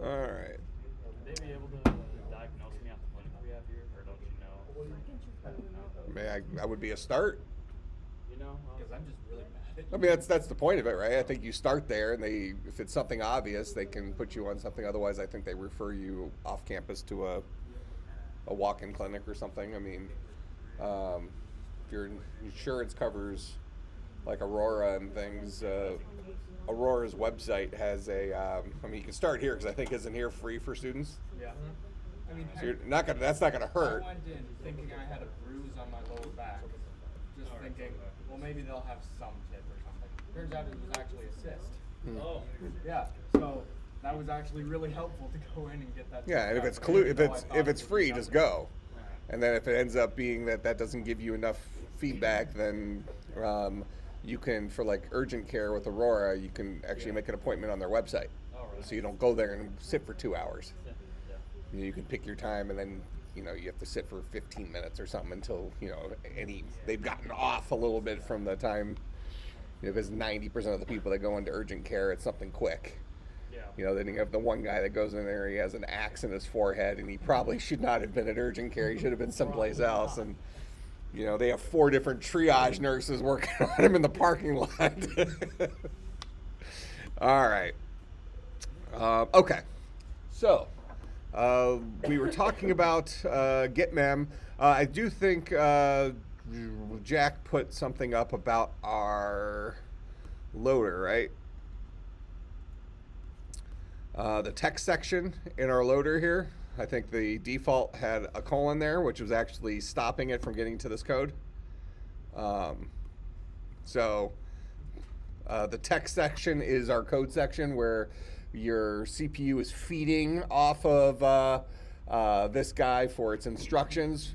All right. Would they be able to diagnose me at the clinic we have here, or don't you know? I would be a start. You know? Because I'm just really bad I mean, that's the point of it, right? I think you start there, and if it's something obvious, they can put you on something. Otherwise, I think they refer you off campus to a walk-in clinic or something. I mean, if your insurance covers like Aurora and things, Aurora's website has I mean, you can start here because I think isn't here free for students. Yeah. I mean, So that's not gonna hurt. I went in thinking I had a bruise on my lower back, just thinking, well, maybe they'll have some tip or something. Turns out it was actually a cyst. Oh. Yeah. So that was actually really helpful to go in and get that. Yeah, and if checked it's out. if it's free, just go. And then if it ends up being that doesn't give you enough feedback, then you can, for like urgent care with Aurora, you can actually make an appointment on their website. Oh, really? So you don't go there and sit for 2 hours. Yeah. You can pick your time, and then you have to sit for 15 minutes or something until they've gotten off a little bit from the time. Because 90% of the people that go into urgent care, it's something quick. Yeah. Then you have the one guy that goes in there, he has an axe in his forehead, and he probably should not have been at urgent care. He should have been someplace else. And they have 4 different triage nurses working on him in the parking lot. All right. Okay. So, we were talking about GitMem. I do think Jack put something up about our loader, right? The text section in our loader here, I think the default had a colon there, which was actually stopping it from getting to this code. So the text section is our code section where your CPU is feeding off of this guy for its instructions.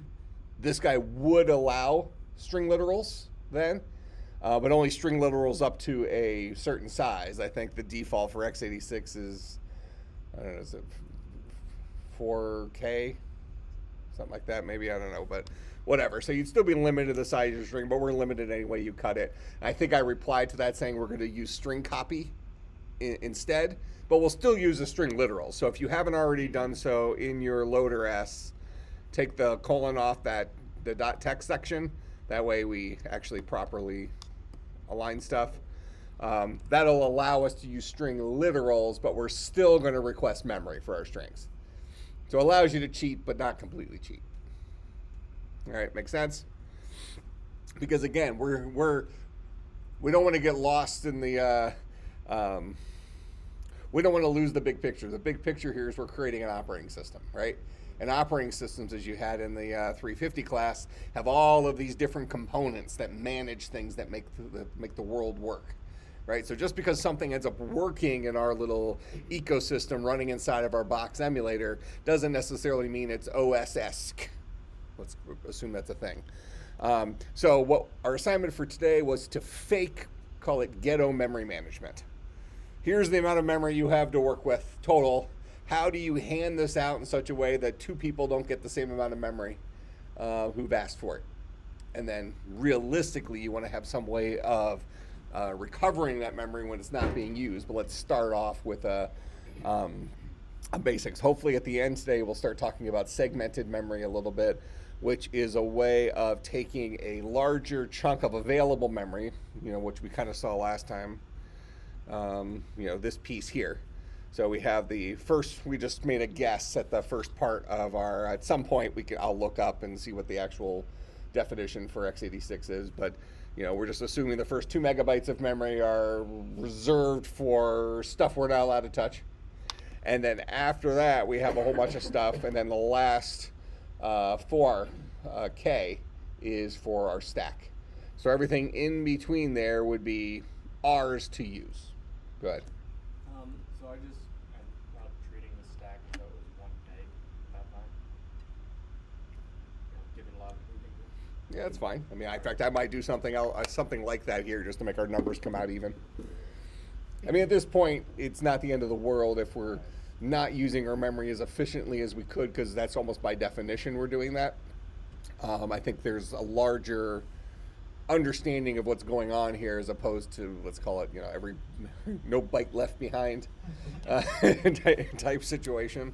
This guy would allow string literals then, but only string literals up to a certain size. I think the default for x86 is, I don't know, is it 4K? Something like that, maybe, I don't know, but whatever. So you'd still be limited to the size of your string, but we're limited any way you cut it. I think I replied to that saying we're going to use string copy instead, but we'll still use a string literal. So if you haven't already done so in your loader S, take the colon off the .text section. That way we actually properly align stuff. That'll allow us to use string literals, but we're still going to request memory for our strings. So it allows you to cheat, but not completely cheat. All right, makes sense? Because again, we don't want to get lost in the we don't want to lose the big picture. The big picture here is we're creating an operating system, right? And operating systems, as you had in the 350 class, have all of these different components that manage things that make the world work, right? So just because something ends up working in our little ecosystem running inside of our box emulator doesn't necessarily mean it's OS-esque. Let's assume that's a thing. So what our assignment for today was to call it ghetto memory management. Here's the amount of memory you have to work with total. How do you hand this out in such a way that 2 people don't get the same amount of memory who've asked for it? And then realistically, you want to have some way of recovering that memory when it's not being used. But let's start off with a basics. Hopefully at the end today, we'll start talking about segmented memory a little bit, which is a way of taking a larger chunk of available memory, which we kind of saw last time, this piece here. So we have we just made a guess at the first part of at some point I'll look up and see what the actual definition for x86 is, but we're just assuming the first 2 megabytes of memory are reserved for stuff we're not allowed to touch. And then after that, we have a whole bunch of stuff, and then the last 4K is for our stack. So everything in between there would be ours to use. Go ahead. So I'm not treating the stack as though it was 1 meg that time. Given a lot of moving. Yeah, that's fine. I mean, in fact, I might do something else, something like that here just to make our numbers come out even. I mean, at this point, it's not the end of the world if we're not using our memory as efficiently as we could, because that's almost by definition we're doing that. I think there's a larger understanding of what's going on here, as opposed to, let's call it, every no bite left behind type situation.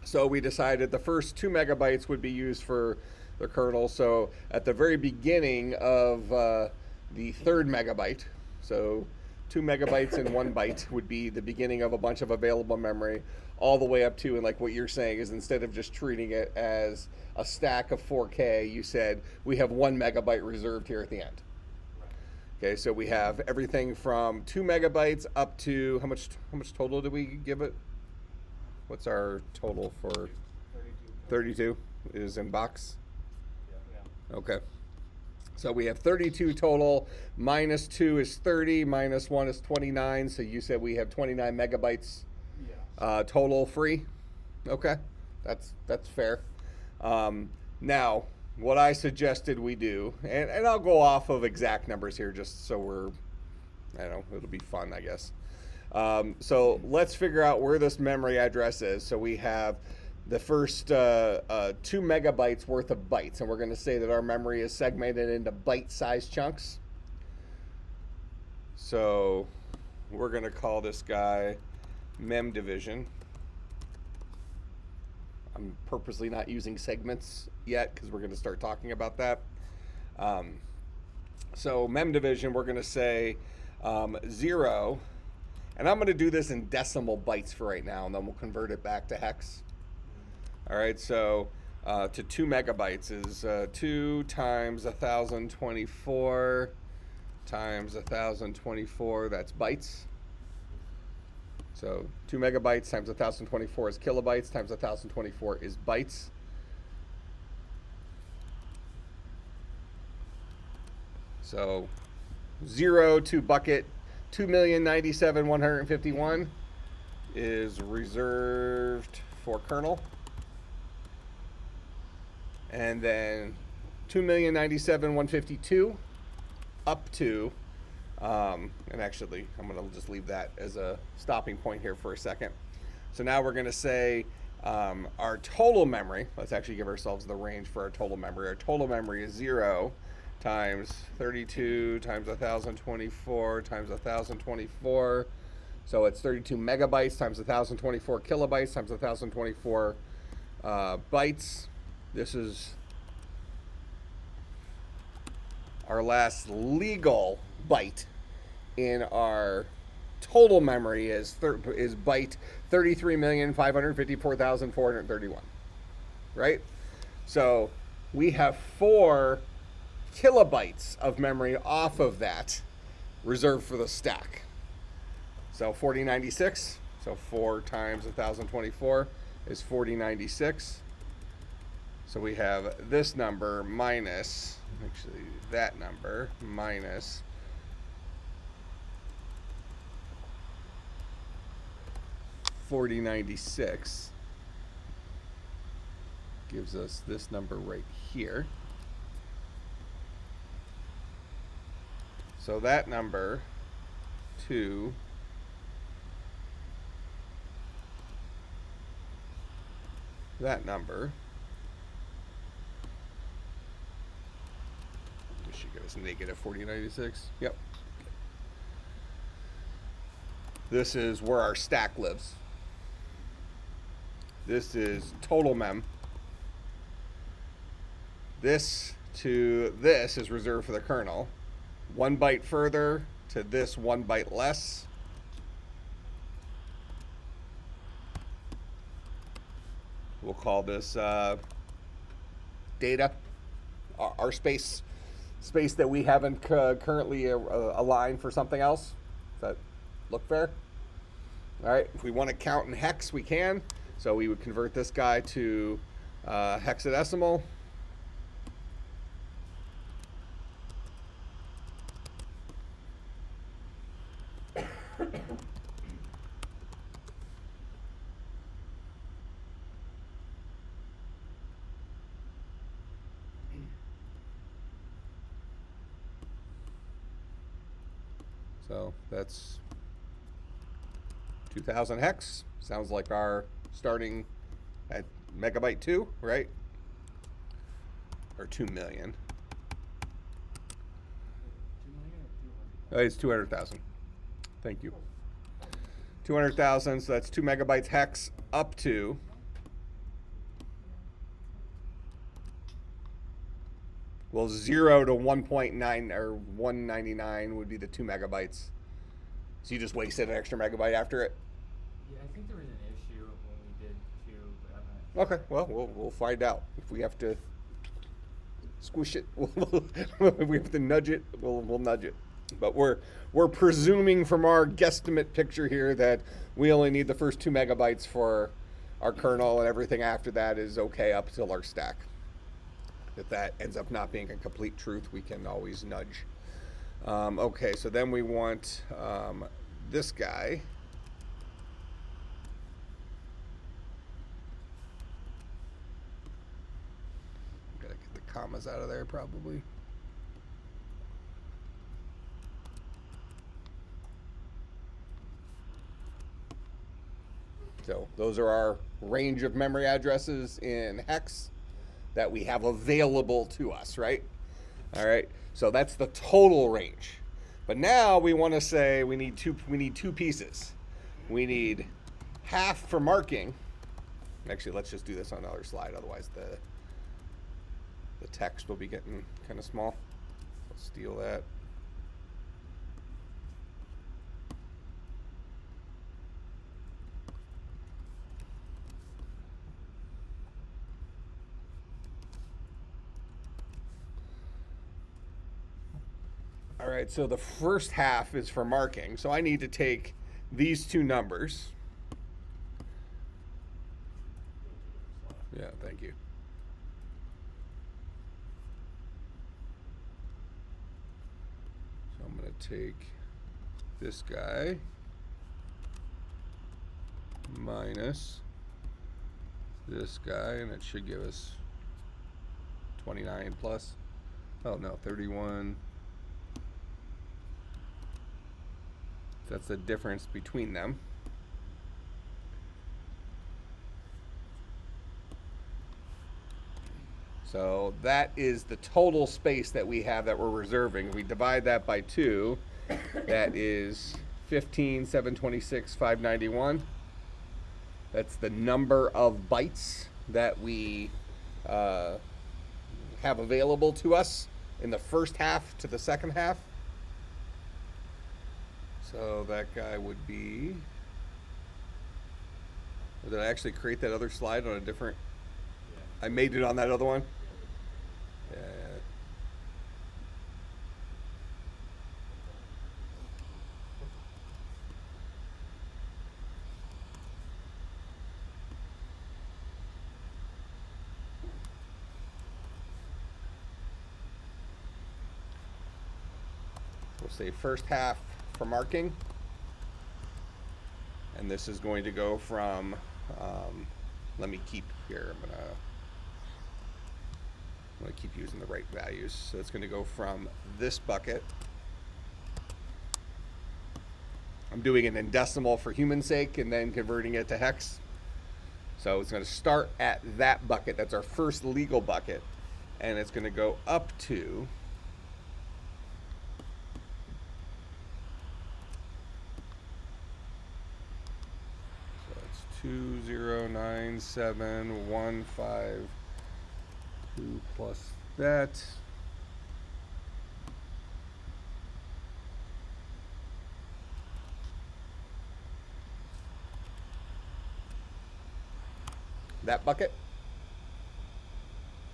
So we decided the first 2 megabytes would be used for the kernel. So at the very beginning of the 3rd megabyte, so 2 megabytes and 1 byte would be the beginning of a bunch of available memory, all the way up to, and like what you're saying is, instead of just treating it as a stack of 4K, you said we have 1 megabyte reserved here at the end. Okay, so we have everything from 2 megabytes up to, how much total do we give it? What's our total for 32. 32 is in box? Yeah. Okay. So we have 32 total, minus 2 is 30, minus 1 is 29, so you said we have 29 megabytes total free. Okay, that's fair. Now, what I suggested we do, and I'll go off of exact numbers here just so we're, I don't know, it'll be fun, I guess. So let's figure out where this memory address is. So we have the first 2 megabytes worth of bytes, and we're going to say that our memory is segmented into bite-sized chunks. So we're going to call this guy mem division. I'm purposely not using segments yet because we're going to start talking about that. So mem division, we're going to say 0, and I'm going to do this in decimal bytes for right now, and then we'll convert it back to hex. All right, so to 2 megabytes is 2 times 1024 times 1024, that's bytes. So 2 megabytes times 1024 is kilobytes, times 1024 is bytes. So 0 to bucket 2,097,151 is reserved for kernel. And then 2,097,152 up to, and actually I'm going to just leave that as a stopping point here for a second. So now we're going to say our total memory, let's actually give ourselves the range for our total memory. Our total memory is 0 times 32 times 1024 times 1024. So it's 32 megabytes times 1024 kilobytes times 1024 bytes. This is our last legal byte in our total memory is byte 33,554,431, right? So we have 4 kilobytes of memory off of that reserved for the stack. So 4096, so 4 times 1024 is 4096. So we have this number minus, actually that number minus 4096 gives us this number right here. So that number to that number, this should give us negative 4096. Yep. This is where our stack lives. This is total mem. This to this is reserved for the kernel. 1 byte further to this 1 byte less. We'll call this data, our space that we haven't currently aligned for something else. Does that look fair? All right, if we want to count in hex, we can. So we would convert this guy to hexadecimal. So that's 2000 hex. Sounds like our starting at megabyte 2, right? Or 2 million. It's 200,000. Thank you. 200,000, so that's 2 megabytes hex up to well, 0 to 1.9 or 199 would be the 2 megabytes. So you just wasted an extra megabyte after it? Yeah, I think there was an issue when we did 2, but I'm not sure. Okay, well, we'll find out. If we have to squish it, if we have to nudge it, we'll nudge it. But we're presuming from our guesstimate picture here that we only need the first 2 megabytes for our kernel, and everything after that is okay up till our stack. If that ends up not being a complete truth, we can always nudge. Okay, so then we want this guy. Gotta get the commas out of there probably. So those are our range of memory addresses in hex that we have available to us, right? All right, so that's the total range. But now we want to say we need two pieces. We need half for marking. Actually, let's just do this on another slide, otherwise the text will be getting kind of small. Let's steal that. All right, so the first half is for marking. So I need to take these two numbers. Yeah, thank you. So I'm going to take this guy minus this guy, and it should give us 29 plus. Oh no, 31. That's the difference between them. So that is the total space that we have that we're reserving. We divide that by 2. That is 15, 726, 591. That's the number of bytes that we have available to us in the first half to the second half. So that guy would be, did I actually create that other slide on a different, I made it on that other one? Yeah. We'll say first half for marking, and this is going to go from let me keep here, I'm gonna keep using the right values. So it's going to go from this bucket, I'm doing it in decimal for human sake and then converting it to hex. So it's going to start at that bucket, that's our first legal bucket, and it's going to go up to so it's 2097152 plus that. That bucket,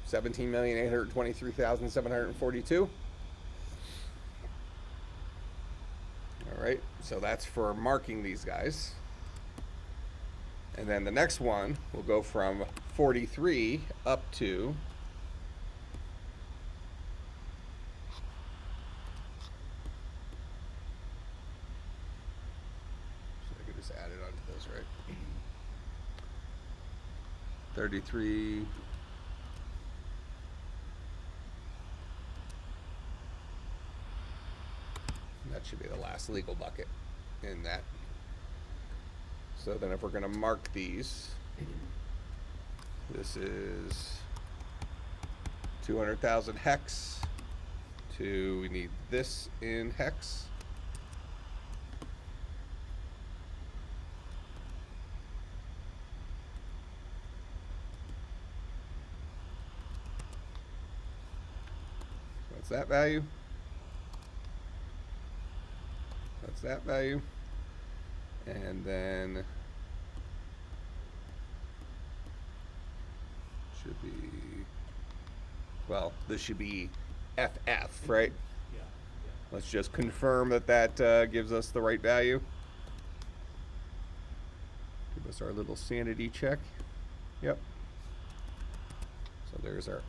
17,823,742. All right, so that's for marking these guys. And then the next one will go from 43 up to so I could just add it onto those, right? 33. That should be the last legal bucket in that. So then if we're going to mark these, this is 200,000 hex to, we need this in hex. that value. That's that value. And then should be, well, this should be FF, right? Yeah. Let's just confirm that that gives us the right value. Give us our little sanity check. Yep. So there's our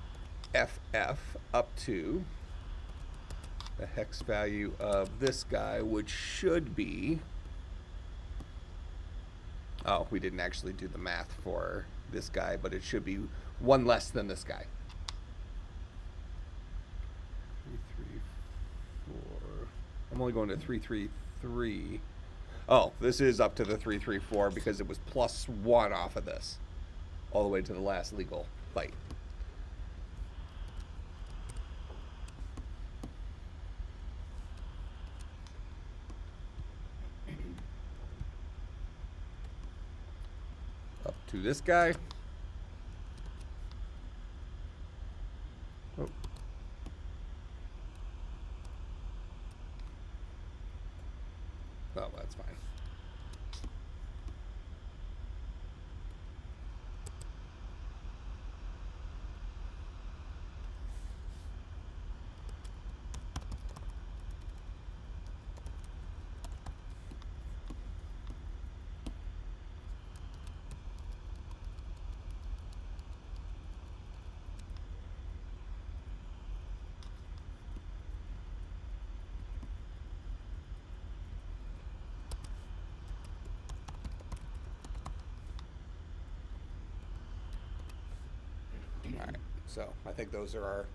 FF up to the hex value of this guy, which should be, oh, we didn't actually do the math for this guy, but it should be one less than this guy. 334. I'm only going to 333. Oh, this is up to the 334 because it was +1 off of this, all the way to the last legal byte. Up to this guy. Oh. Oh, that's fine. All right, so I think those are our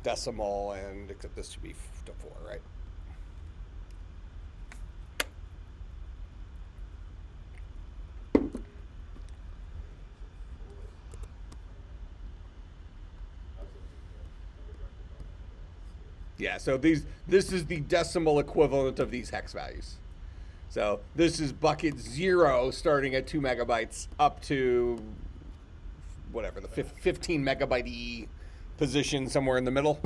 decimal, and except this should be to 4, right? Yeah, so this is the decimal equivalent of these hex values. So this is bucket 0 starting at 2 megabytes up to whatever, the 15 megabyte E position somewhere in the middle.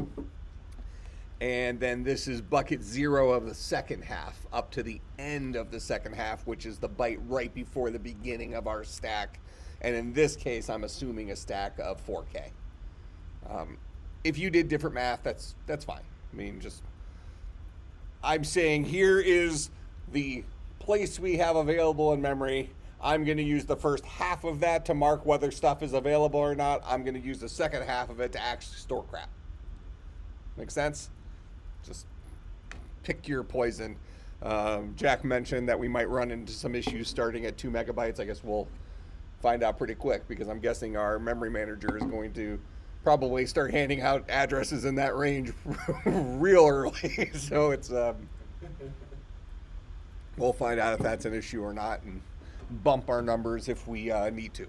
And then this is bucket 0 of the second half up to the end of the second half, which is the byte right before the beginning of our stack. And in this case, I'm assuming a stack of 4K. If you did different math, that's fine. I mean, just, I'm saying here is the place we have available in memory. I'm going to use the first half of that to mark whether stuff is available or not. I'm going to use the second half of it to actually store crap. Make sense? Just pick your poison. Jack mentioned that we might run into some issues starting at 2 megabytes. I guess we'll find out pretty quick, because I'm guessing our memory manager is going to probably start handing out addresses in that range real early. So it's we'll find out if that's an issue or not, and bump our numbers if we need to.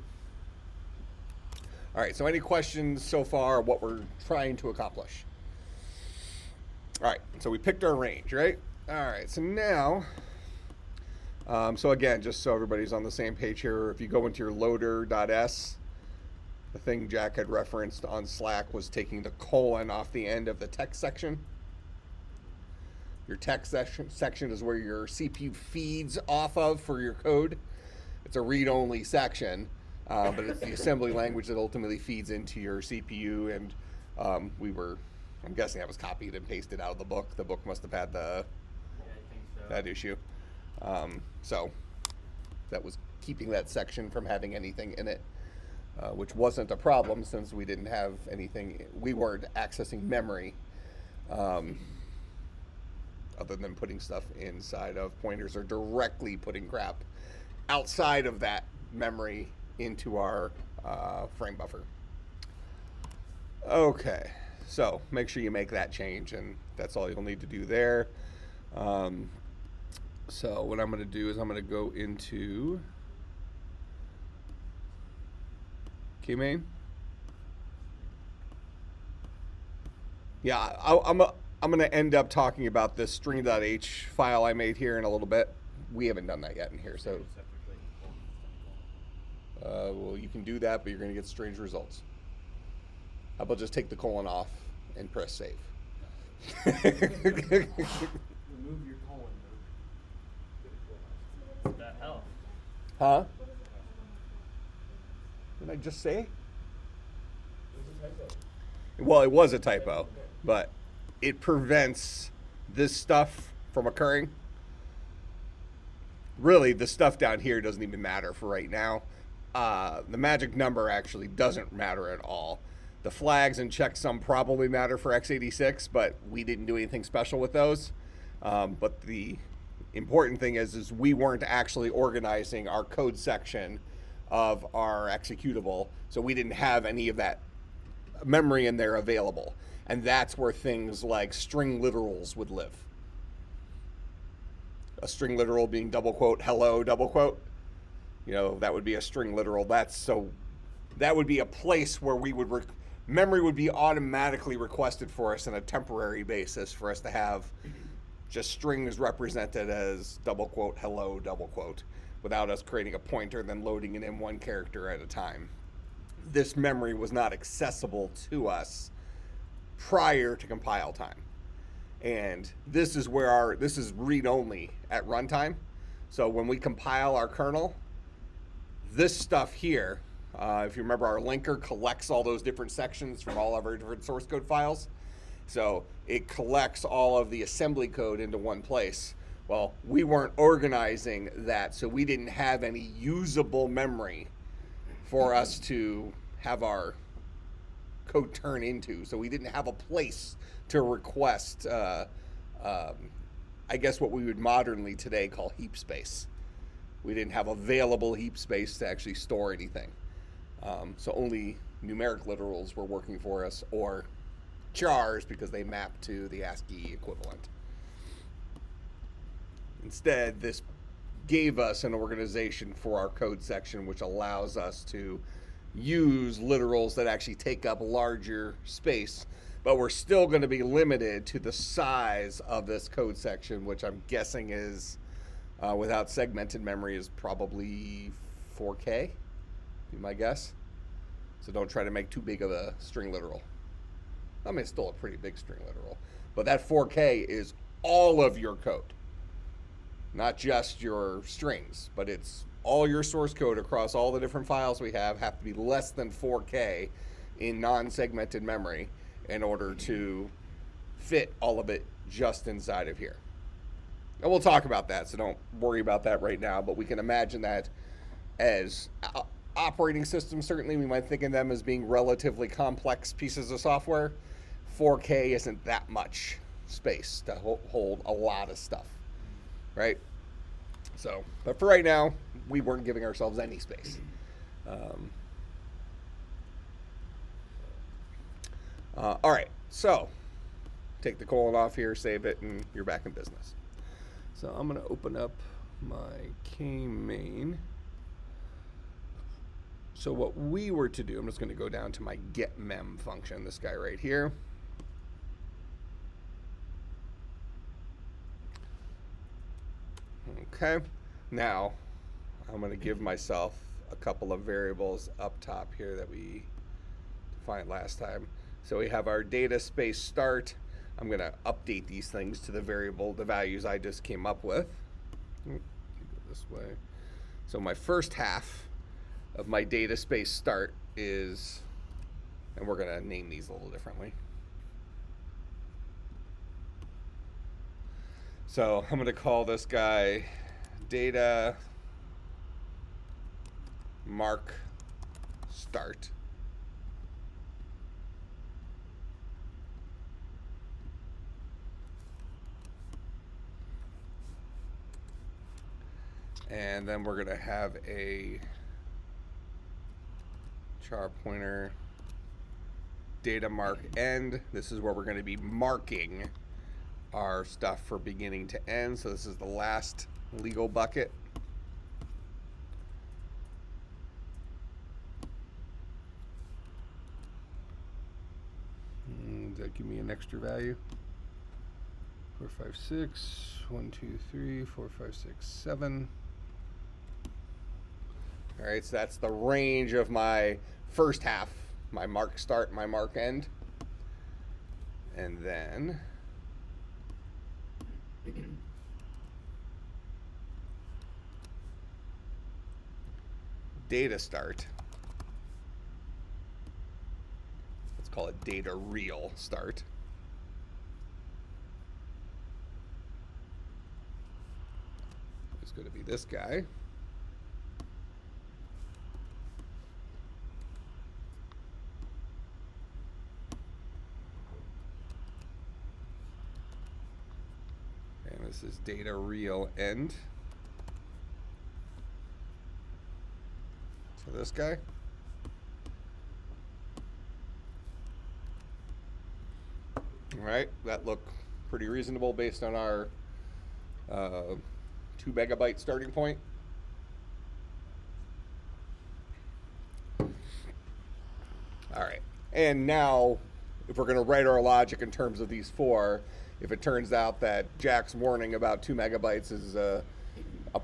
All right, so any questions so far what we're trying to accomplish? All right, so we picked our range, right? All right, so now, so again, just so everybody's on the same page here, if you go into your loader.s, the thing Jack had referenced on Slack was taking the colon off the end of the text section. Your text section is where your CPU feeds off of for your code. It's a read-only section, but it's the assembly language that ultimately feeds into your CPU. And I'm guessing that was copied and pasted out of the book. The book must have had Yeah, I think so. that issue. So that was keeping that section from having anything in it. Which wasn't a problem since we didn't have anything, we weren't accessing memory other than putting stuff inside of pointers or directly putting crap outside of that memory into our frame buffer. Okay, so make sure you make that change, and that's all you'll need to do there. So what I'm going to do is I'm going to go into Kmain. Yeah, I'm going to end up talking about this string.h file I made here in a little bit. We haven't done that yet in here, so well, you can do that, but you're going to get strange results. How about just take the colon off and press save? Remove your colon, Luke. The hell? Huh? What did I just say? Well, it was a typo, but it prevents this stuff from occurring. Really, the stuff down here doesn't even matter for right now. The magic number actually doesn't matter at all. The flags and checksum probably matter for x86, but we didn't do anything special with those. But the important thing is we weren't actually organizing our code section of our executable, so we didn't have any of that memory in there available. And that's where things like string literals would live. A string literal being double quote, hello, double quote. You know, that would be a string literal. That would be a place where we would, memory would be automatically requested for us on a temporary basis for us to have just strings represented as double quote, hello, double quote, without us creating a pointer, then loading it in one character at a time. This memory was not accessible to us prior to compile time. And this is where this is read only at runtime. So when we compile our kernel, this stuff here, if you remember, our linker collects all those different sections from all of our different source code files. So it collects all of the assembly code into one place. Well, we weren't organizing that, so we didn't have any usable memory for us to have our code turn into. So we didn't have a place to request, I guess what we would modernly today call heap space. We didn't have available heap space to actually store anything. So only numeric literals were working for us, or chars, because they map to the ASCII equivalent. Instead, this gave us an organization for our code section, which allows us to use literals that actually take up larger space, but we're still going to be limited to the size of this code section, which I'm guessing is, without segmented memory, is probably 4K, be my guess. So don't try to make too big of a string literal. I mean, it's still a pretty big string literal, but that 4K is all of your code. Not just your strings, but it's all your source code across all the different files we have to be less than 4K in non-segmented memory in order to fit all of it just inside of here. And we'll talk about that, so don't worry about that right now, but we can imagine that as operating systems. Certainly we might think of them as being relatively complex pieces of software. 4K isn't that much space to hold a lot of stuff. Right? So, but for right now, we weren't giving ourselves any space. All right, so take the colon off here, save it, and you're back in business. So I'm going to open up my K-main. So what we were to do, I'm just going to go down to my getMem function, this guy right here. Okay, now I'm going to give myself a couple of variables up top here that we defined last time. So we have our data space start. I'm going to update these things to the values I just came up with. Go this way. So my first half of my data space start is, and we're going to name these a little differently. So I'm going to call this guy data mark start. And then we're going to have a char pointer data mark end. This is where we're going to be marking our stuff for beginning to end. So this is the last legal bucket. And does that give me an extra value? 456, 1, 2, 3, 4, 5, 6, 7. All right, so that's the range of my first half, my mark start, my mark end. And then Data start. Let's call it data real start. It's going to be this guy. And this is data real end. So this guy. All right, that looked pretty reasonable based on our 2 megabyte starting point. All right, and now if we're going to write our logic in terms of these 4, if it turns out that Jack's warning about 2 megabytes is a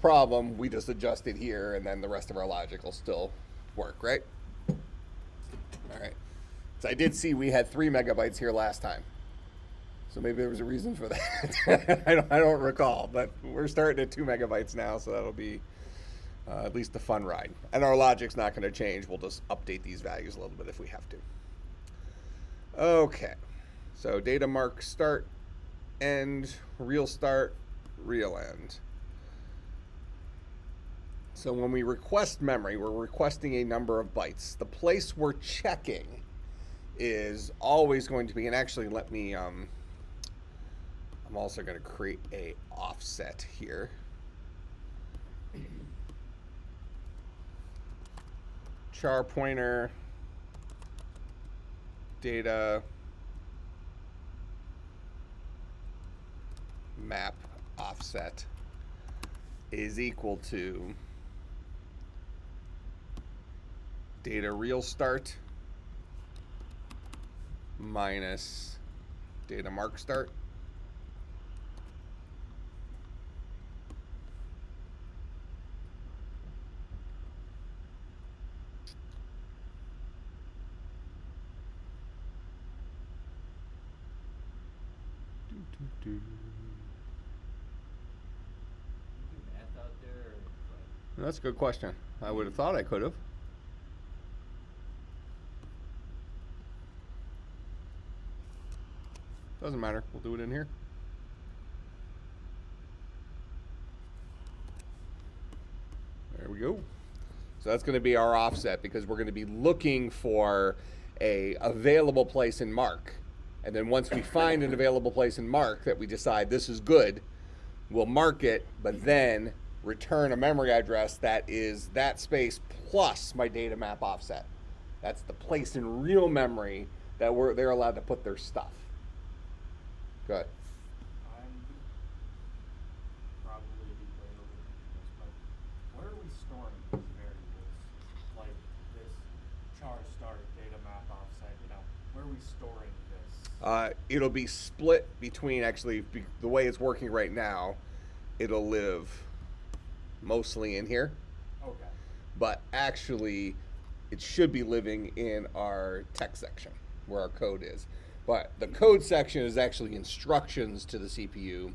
problem, we just adjust it here, and then the rest of our logic will still work, right? All right. So I did see we had 3 megabytes here last time. So maybe there was a reason for that. I don't recall, but we're starting at 2 megabytes now, so that'll be at least a fun ride. And our logic's not going to change. We'll just update these values a little bit if we have to. Okay. So data mark start, end, real start, real end. So when we request memory, we're requesting a number of bytes. The place we're checking is always going to be, and actually let me, I'm also going to create a offset here. Char pointer, data, map offset is equal to data real start minus data mark start. Do math out there, or what? That's a good question. I would have thought I could have. Doesn't matter. We'll do it in here. There we go. So that's going to be our offset because we're going to be looking for a available place in Mark. And then once we find an available place in Mark that we decide this is good, we'll mark it, but then return a memory address that is that space plus my data map offset. That's the place in real memory that they're allowed to put their stuff. Good. I'm probably way overthinking this, but where are we storing these variables? Like this char start, data map offset, where are we storing this? It'll be split between, actually, the way it's working right now, it'll live mostly in here. Okay. But actually, it should be living in our text section where our code is. But the code section is actually instructions to the CPU.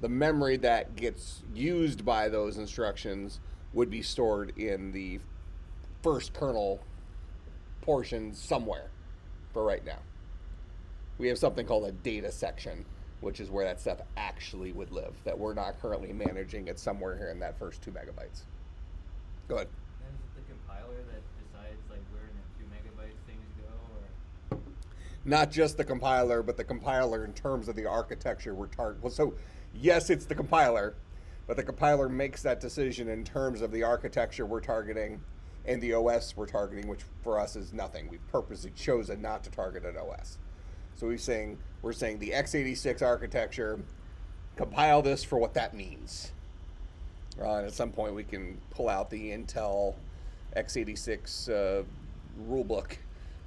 The memory that gets used by those instructions would be stored in the first kernel portion somewhere for right now. We have something called a data section, which is where that stuff actually would live, that we're not currently managing. It's somewhere here in that first 2 megabytes. Go ahead. And is it the compiler that decides like where in the 2 megabyte things go, or? Not just the compiler, but the compiler in terms of the architecture we're targeting. Well, so yes, it's the compiler, but the compiler makes that decision in terms of the architecture we're targeting and the OS we're targeting, which for us is nothing. We've purposely chosen not to target an OS. So we're saying the x86 architecture, compile this for what that means. And at some point we can pull out the Intel x86 rulebook.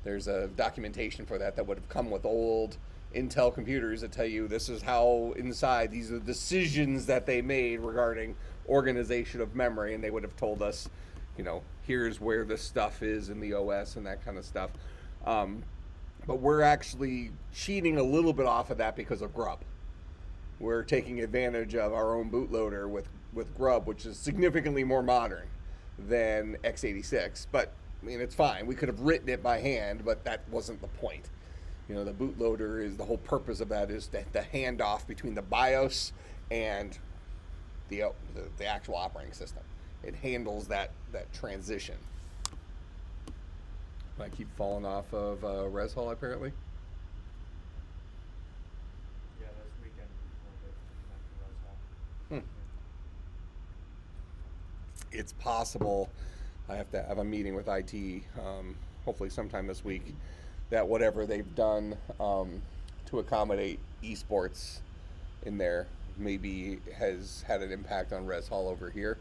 There's a documentation for that would have come with old Intel computers that tell you this is how inside, these are the decisions that they made regarding organization of memory, and they would have told us, here's where this stuff is in the OS and that kind of stuff. But we're actually cheating a little bit off of that because of Grub. we're taking advantage of our own bootloader with Grub, which is significantly more modern than x86. But I mean, it's fine. We could have written it by hand, but that wasn't the point. You know, the bootloader is the whole purpose of that is the handoff between the BIOS and the actual operating system. It handles that transition. I keep falling off of Res Hall apparently. Yeah, this weekend we'll be connected to Res Hall. It's possible. I have to have a meeting with IT, hopefully sometime this week, that whatever they've done to accommodate esports in there maybe has had an impact on Res Hall over here.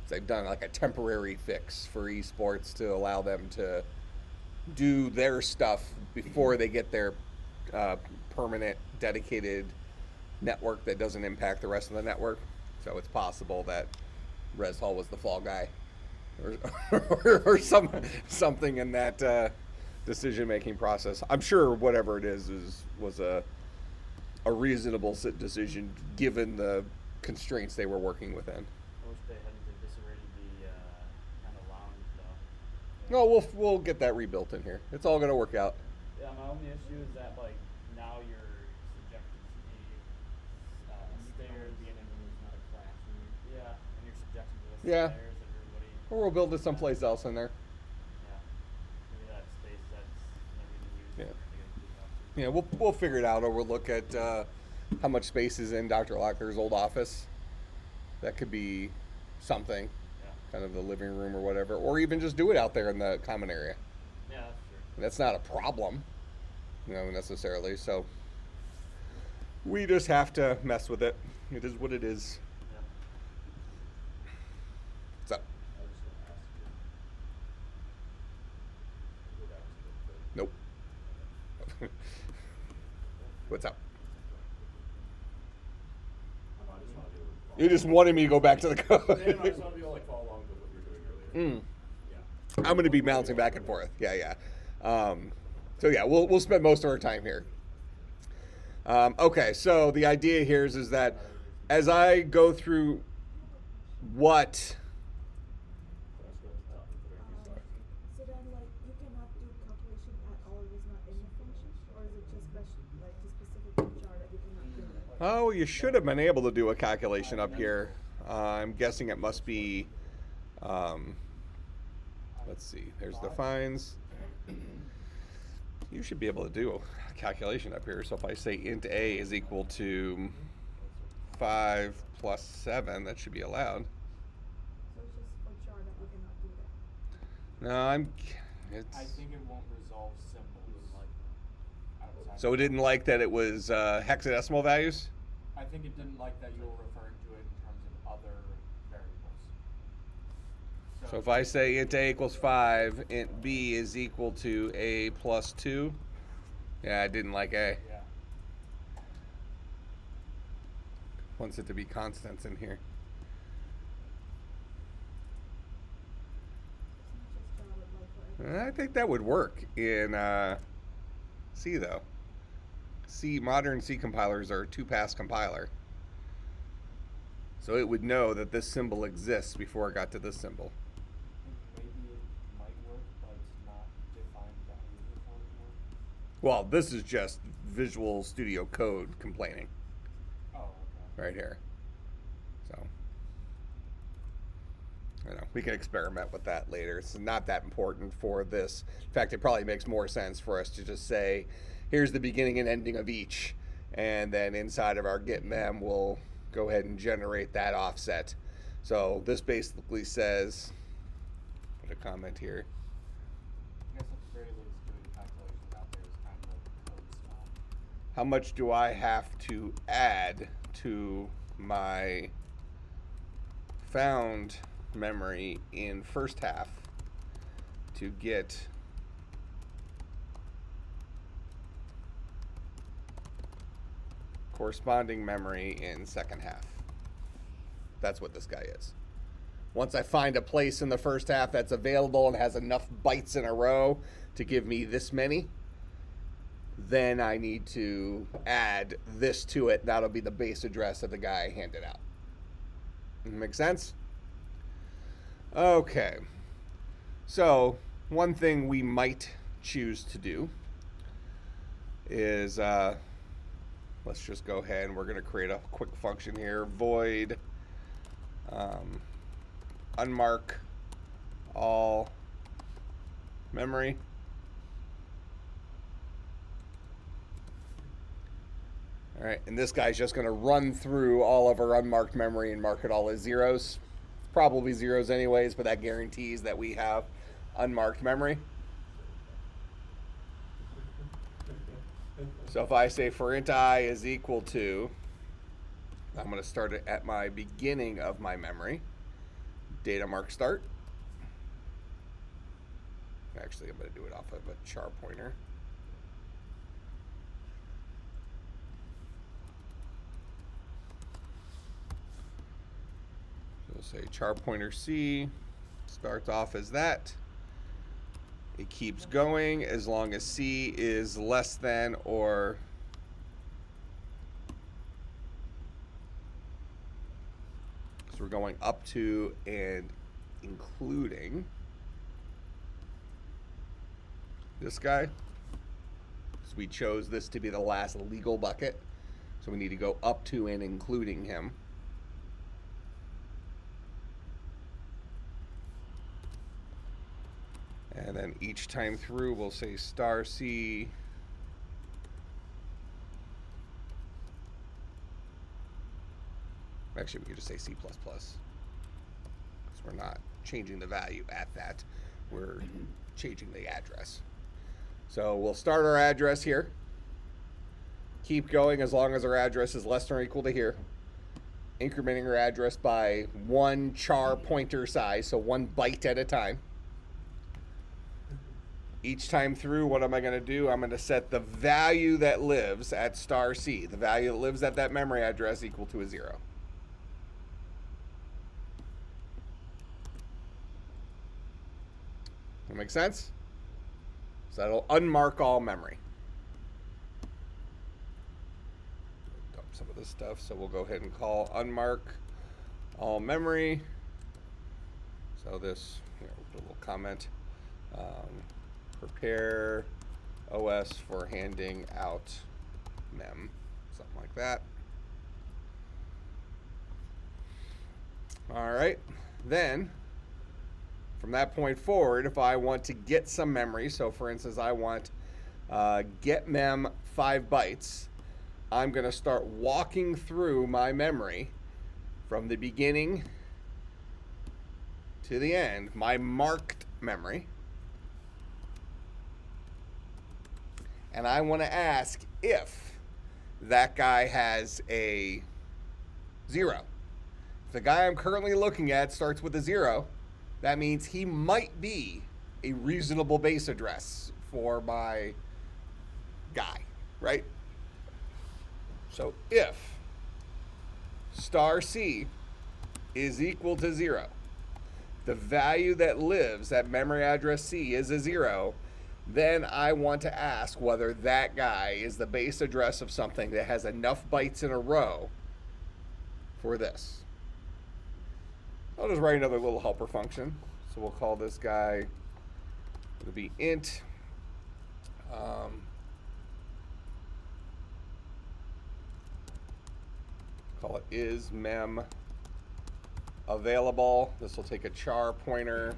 So they've done like a temporary fix for esports to allow them to do their stuff before they get their permanent dedicated network that doesn't impact the rest of the network. So it's possible that Res Hall was the fall guy, or something in that decision-making process. I'm sure whatever it was a reasonable decision given the constraints they were working within. I wish they hadn't eviscerated the kind of lounge though. No, we'll get that rebuilt in here. It's all gonna work out. Yeah, my only issue is that like now you're subjected to the stairs. Yeah, and you're subjected to the Yeah. stairs. Everybody. Or we'll build it someplace else in there. Yeah. Maybe that space that's never been used. Yeah. we're gonna get to. Yeah, we'll figure it out, or we'll look at how much space is in Dr. Lockler's old office. That could be something, Yeah. kind of the living room or whatever, or even just do it out there in the common area. Yeah, that's true. That's not a problem, necessarily. So we just have to mess with it. It is what it is. Yeah. So I was just gonna ask you. Go back to the nope. What's up? I just want to be able to follow. You just wanted me to go back to the Yeah, no, I just code. want to be able to like follow along with what you were doing earlier. Yeah. I'm going to be bouncing back and forth. Yeah. So yeah, we'll spend most of our time here. Okay, so the idea here is that as I go through what Let's go to the top of the very start. So then, like, you cannot do calculation at all if it's not in the function, or is it just specific char that you cannot do it? Oh, you should have been able to do a calculation up here. I'm guessing it must be, let's see, there's the fines. You should be able to do a calculation up here. So if I say int a is equal to 5 plus 7, that should be allowed. So it's just for char that you cannot do that. No, it's, I think it won't resolve symbols outside. so it didn't like that it was hexadecimal values? I think it didn't like that you were referring to it in terms of other variables. So if I say int a equals 5, int b is equal to a plus 2, yeah, I didn't like a. Yeah. Wants it to be constants in here. It's not just char, but like for I think that would work in C though. C, modern C compilers are a 2-pass compiler. So it would know that this symbol exists before it got to this symbol. I think maybe it might work, but it's not defined value before it works. Well, this is just Visual Studio Code complaining Oh, okay. right here. So, I don't know, we can experiment with that later. It's not that important for this. In fact, it probably makes more sense for us to just say, here's the beginning and ending of each, and then inside of our get mem, we'll go ahead and generate that offset. So this basically says, put a comment here. I guess at the very least, doing calculations out there is kind of a code stop. How much do I have to add to my found memory in first half to get corresponding memory in second half? That's what this guy is. Once I find a place in the first half that's available and has enough bytes in a row to give me this many, then I need to add this to it. That'll be the base address of the guy I handed out. Make sense? Okay. So one thing we might choose to do is let's just go ahead and we're going to create a quick function here. Void unmark all memory. All right, and this guy's just going to run through all of our unmarked memory and mark it all as zeros. Probably zeros anyways, but that guarantees that we have unmarked memory. So if I say for int I is equal to, I'm going to start it at my beginning of my memory, data mark start. Actually, I'm going to do it off of a char pointer. So say char pointer C starts off as that. It keeps going as long as C is less than or so we're going up to and including this guy. So we chose this to be the last legal bucket. So we need to go up to and including him. And then each time through, we'll say star C. Actually, we could just say C++. Because we're not changing the value at that. We're changing the address. So we'll start our address here. Keep going as long as our address is less than or equal to here. Incrementing our address by 1 char pointer size, so 1 byte at a time. Each time through, what am I going to do? I'm going to set the value that lives at star C, the value that lives at that memory address equal to a 0. That make sense? So that'll unmark all memory. Dump some of this stuff, so we'll go ahead and call unmark all memory. So this, here, we'll put a little comment. Prepare OS for handing out mem, something like that. All right, then from that point forward, if I want to get some memory, so for instance, I want get mem 5 bytes, I'm going to start walking through my memory from the beginning to the end, my marked memory. And I want to ask if that guy has a 0. If the guy I'm currently looking at starts with a 0, that means he might be a reasonable base address for my guy, right? So if star C is equal to 0, the value that lives at memory address C is a 0, then I want to ask whether that guy is the base address of something that has enough bytes in a row for this. I'll just write another little helper function. So we'll call this guy, it'll be int. Call it is mem available. This will take a char pointer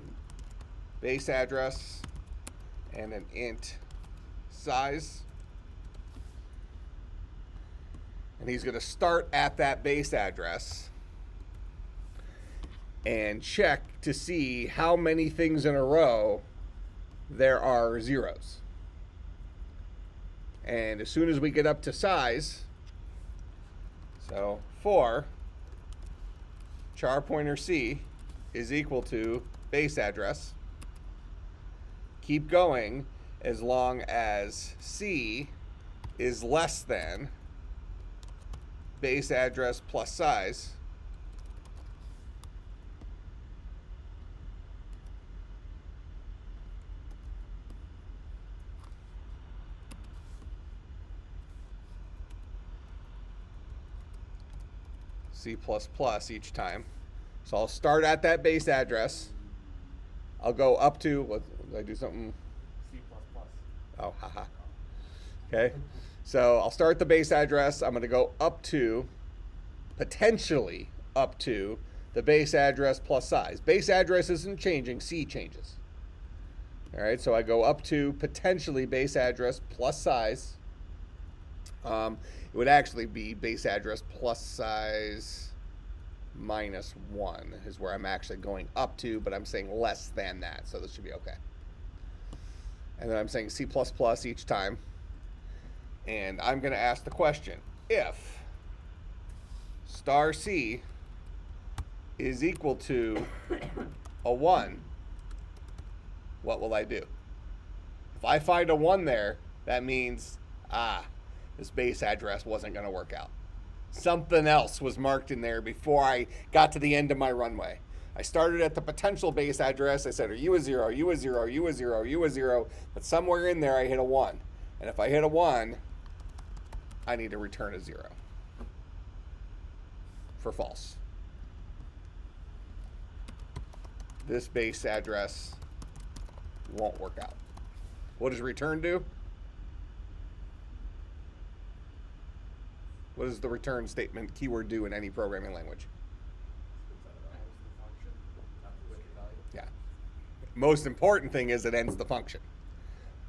base address and an int size. And he's going to start at that base address and check to see how many things in a row there are zeros. And as soon as we get up to size, so for char pointer C is equal to base address, keep going as long as C is less than base address plus size. C++ each time. So I'll start at that base address. I'll go up to, what, did I do something? C++. Oh, haha. Okay. So I'll start the base address. I'm going to go up to, potentially up to, the base address plus size. Base address isn't changing, C changes. All right, so I go up to potentially base address plus size. It would actually be base address plus size minus 1 is where I'm actually going up to, but I'm saying less than that, so this should be okay. And then I'm saying C++ each time. And I'm going to ask the question, if star C is equal to a 1, what will I do? If I find a 1 there, that means, this base address wasn't going to work out. Something else was marked in there before I got to the end of my runway. I started at the potential base address. I said, are you a 0, are you a 0, are you a 0, are you a 0? But somewhere in there I hit a 1. And if I hit a 1, I need to return a 0 for false. This base address won't work out. What does return do? What does the return statement keyword do in any programming language? Yeah. Most important thing is it ends the function.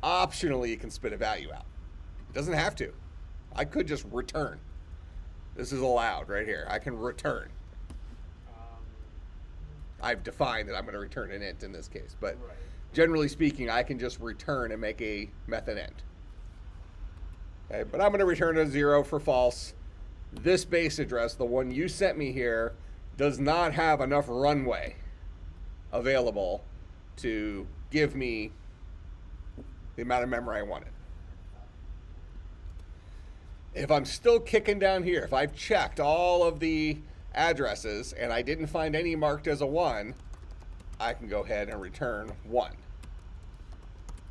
Optionally, it can spit a value out. It doesn't have to. I could just return. This is allowed right here. I can return. I've defined that I'm going to return an int in this case, but Right. generally speaking, I can just return and make a method end. Okay, but I'm going to return a 0 for false. This base address, the one you sent me here, does not have enough runway available to give me the amount of memory I wanted. If I'm still kicking down here, if I've checked all of the addresses and I didn't find any marked as a 1, I can go ahead and return 1.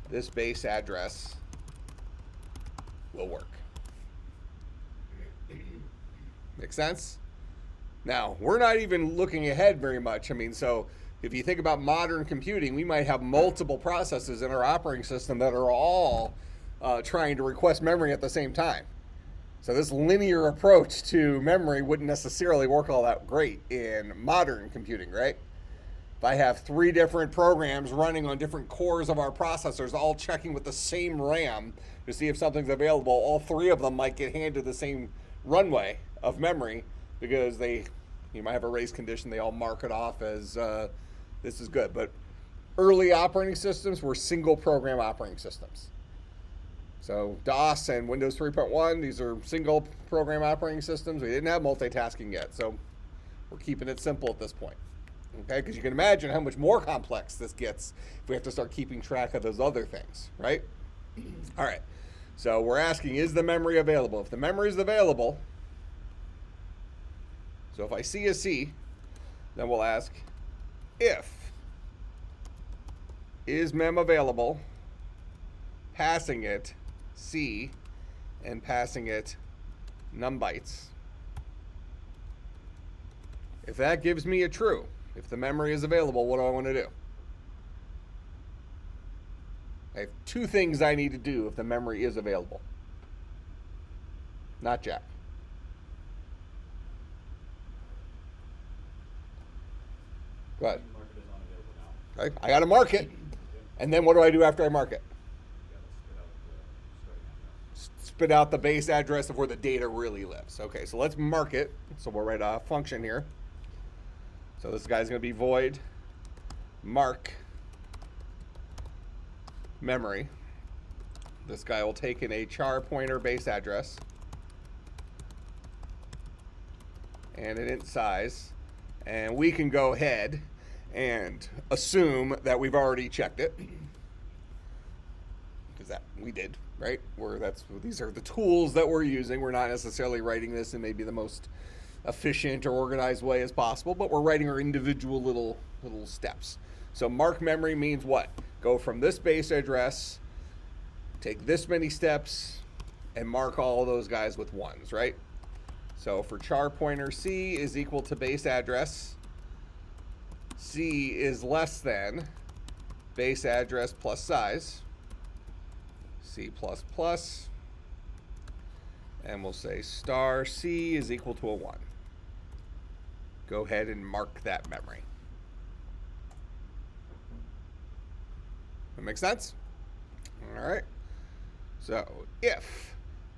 This base address will work. Make sense? Now, we're not even looking ahead very much. I mean, so if you think about modern computing, we might have multiple processes in our operating system that are all trying to request memory at the same time. So this linear approach to memory wouldn't necessarily work all that great in modern computing, right? If I have 3 different programs running on different cores of our processors, all checking with the same RAM to see if something's available, all 3 of them might get handed the same runway of memory because you might have a race condition, they all mark it off as this is good. But early operating systems were single program operating systems. So DOS and Windows 3.1, these are single program operating systems. We didn't have multitasking yet, so we're keeping it simple at this point. Okay, because you can imagine how much more complex this gets if we have to start keeping track of those other things, right? All right, so we're asking, is the memory available? If the memory is available, so if I see a C, then we'll ask, if is mem available, passing it C and passing it num bytes. If that gives me a true, if the memory is available, what do I want to do? I have 2 things I need to do if the memory is available. Not Jack. Go ahead. Mark it as unavailable now. Okay, I got to mark it. And then what do I do after I mark it? You gotta spit out the starting address. Spit out the base address of where the data really lives. Okay, so let's mark it. So we'll write a function here. So this guy's going to be void mark memory. This guy will take in a char pointer base address and an int size, and we can go ahead and assume that we've already checked it, because that we did, right? These are the tools that we're using. We're not necessarily writing this in maybe the most efficient or organized way as possible, but we're writing our individual little steps. So mark memory means what? Go from this base address, take this many steps, and mark all of those guys with 1s, right? So for char pointer, C is equal to base address. C is less than base address plus size. C plus plus. And we'll say star C is equal to a 1. Go ahead and mark that memory. That make sense? All right. So if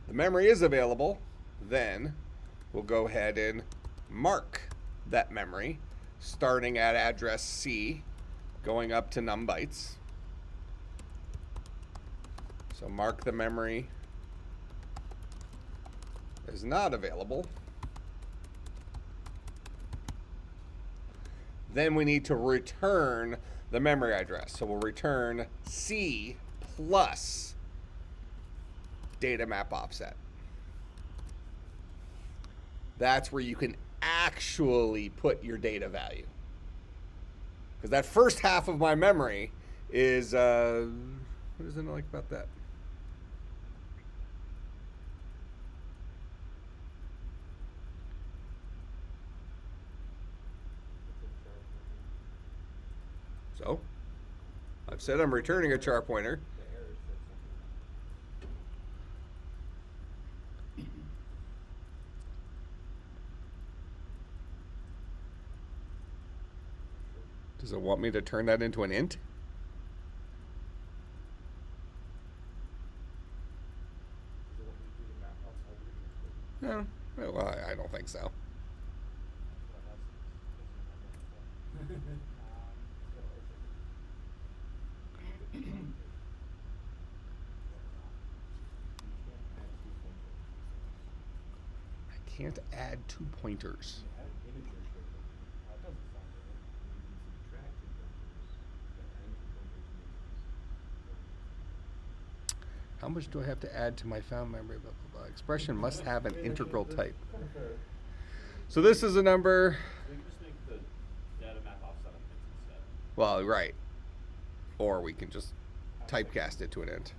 the memory is available, then we'll go ahead and mark that memory, starting at address C, going up to num bytes. So mark the memory is not available. Then we need to return the memory address. So we'll return C plus data map offset. That's where you can actually put your data value. Because that first half of my memory is, what is it like about that? So, I've said I'm returning a char pointer. Does it want me to turn that into an int? No, well, I don't think so. I can't add 2 pointers. How much do I have to add to my found memory? Blah, blah, blah. Expression must have an integral type. So this is a number. We can just make the data map offset on bits instead. Well, right. Or we can just typecast it to an int.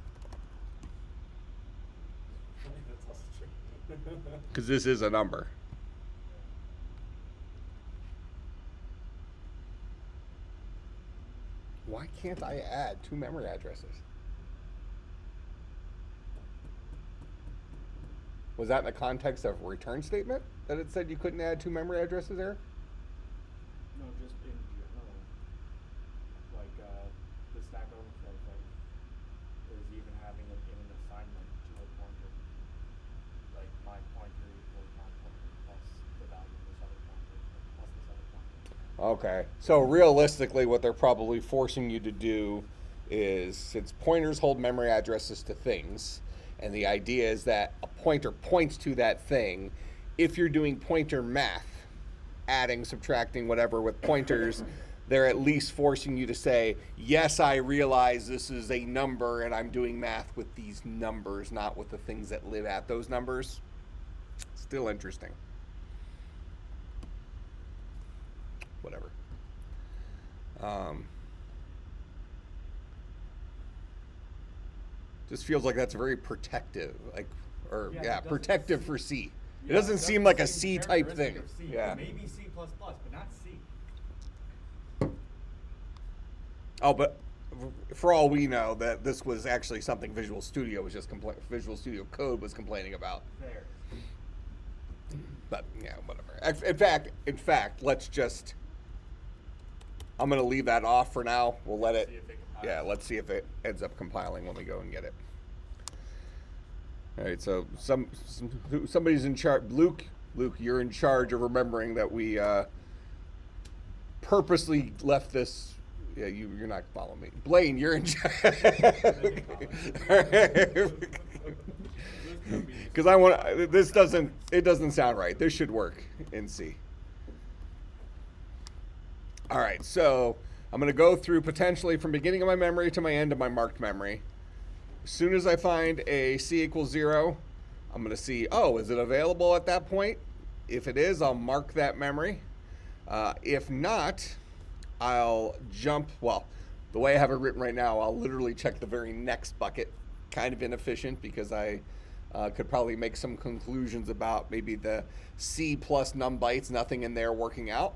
That's also true. Because this is a number. Why can't I add 2 memory addresses? Was that in the context of a return statement that it said you couldn't add 2 memory addresses there? No, just in general. Like the Stack Overflow thing is even having it in an assignment to a pointer. Like my pointer equals my pointer plus the value of this other pointer plus this other pointer. Okay. So realistically, what they're probably forcing you to do is, since pointers hold memory addresses to things, and the idea is that a pointer points to that thing, if you're doing pointer math, adding, subtracting, whatever with pointers, they're at least forcing you to say, yes, I realize this is a number and I'm doing math with these numbers, not with the things that live at those numbers. Still interesting. Whatever. Just feels like that's very protective, like, or Yeah, yeah, it doesn't protective seem- for C. It Yeah, doesn't that's seem the like a same C type characteristic thing. of C. Yeah. Maybe C++, but not C. Oh, but for all we know, that this was actually something Visual Studio was just Visual Studio Code was complaining about. There. But yeah, whatever. In fact, let's just. I'm gonna leave that off for now. We'll let it. See if it compiles. Yeah, let's see if it ends up compiling when we go and get it. All right, so somebody's in charge. Luke, you're in charge of remembering that we purposely left this. Yeah, you're not following me. Blaine, you're in charge. Because I want it doesn't sound right. This should work in C. All right, so I'm going to go through potentially from beginning of my memory to my end of my marked memory. As soon as I find a C equals 0, I'm going to see, oh, is it available at that point? If it is, I'll mark that memory. If not, I'll jump, well, the way I have it written right now, I'll literally check the very next bucket. Kind of inefficient because I could probably make some conclusions about maybe the C plus num bytes, nothing in there working out,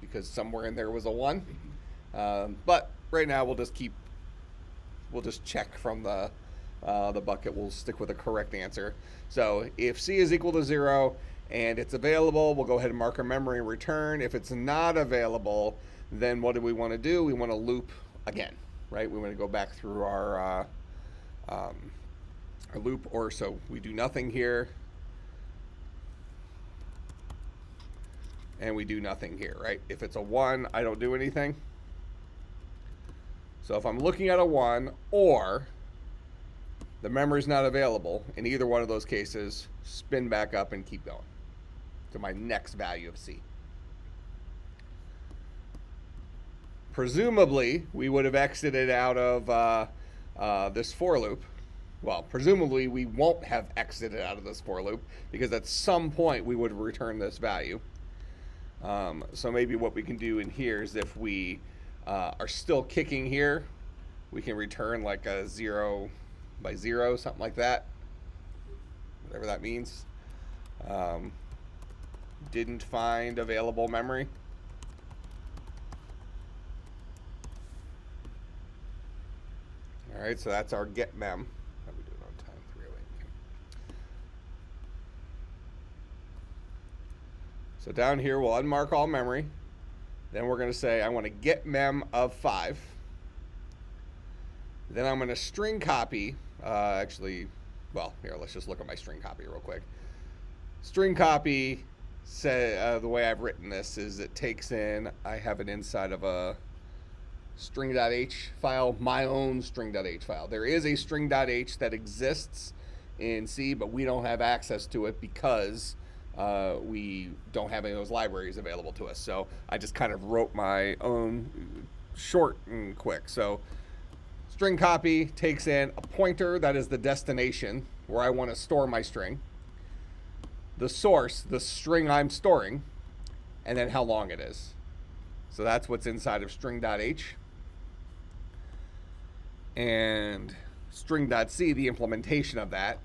because somewhere in there was a 1. But right now we'll just check from the bucket. We'll stick with the correct answer. So if C is equal to 0 and it's available, we'll go ahead and mark our memory and return. If it's not available, then what do we want to do? We want to loop again, right? We want to go back through our loop, or so we do nothing here, and we do nothing here, right? If it's a 1, I don't do anything. So if I'm looking at a 1 or the memory's not available, in either one of those cases, spin back up and keep going to my next value of C. Presumably, we would have exited out of this for loop. Well, presumably, we won't have exited out of this for loop because at some point we would return this value. So maybe what we can do in here is if we are still kicking here, we can return like a 0 by 0, something like that, whatever that means. Didn't find available memory. All right, so that's our get mem. How we doing on time? 3:08. So down here, we'll unmark all memory. Then we're going to say I want to get mem of 5. Then I'm going to string copy. Well, here, let's just look at my string copy real quick. String copy, the way I've written this is it takes in, I have it inside of a string.h file, my own string.h file. There is a string.h that exists in C, but we don't have access to it because we don't have any of those libraries available to us. So I just kind of wrote my own short and quick. So string copy takes in a pointer, that is the destination where I want to store my string, the source, the string I'm storing, and then how long it is. So that's what's inside of string.h. And string.c, the implementation of that,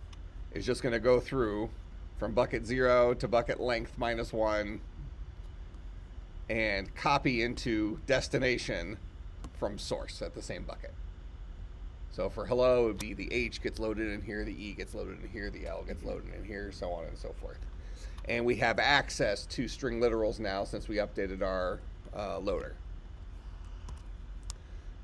is just going to go through from bucket 0 to bucket length -1 and copy into destination from source at the same bucket. So for hello, it would be the H gets loaded in here, the E gets loaded in here, the L gets loaded in here, so on and so forth. And we have access to string literals now since we updated our loader.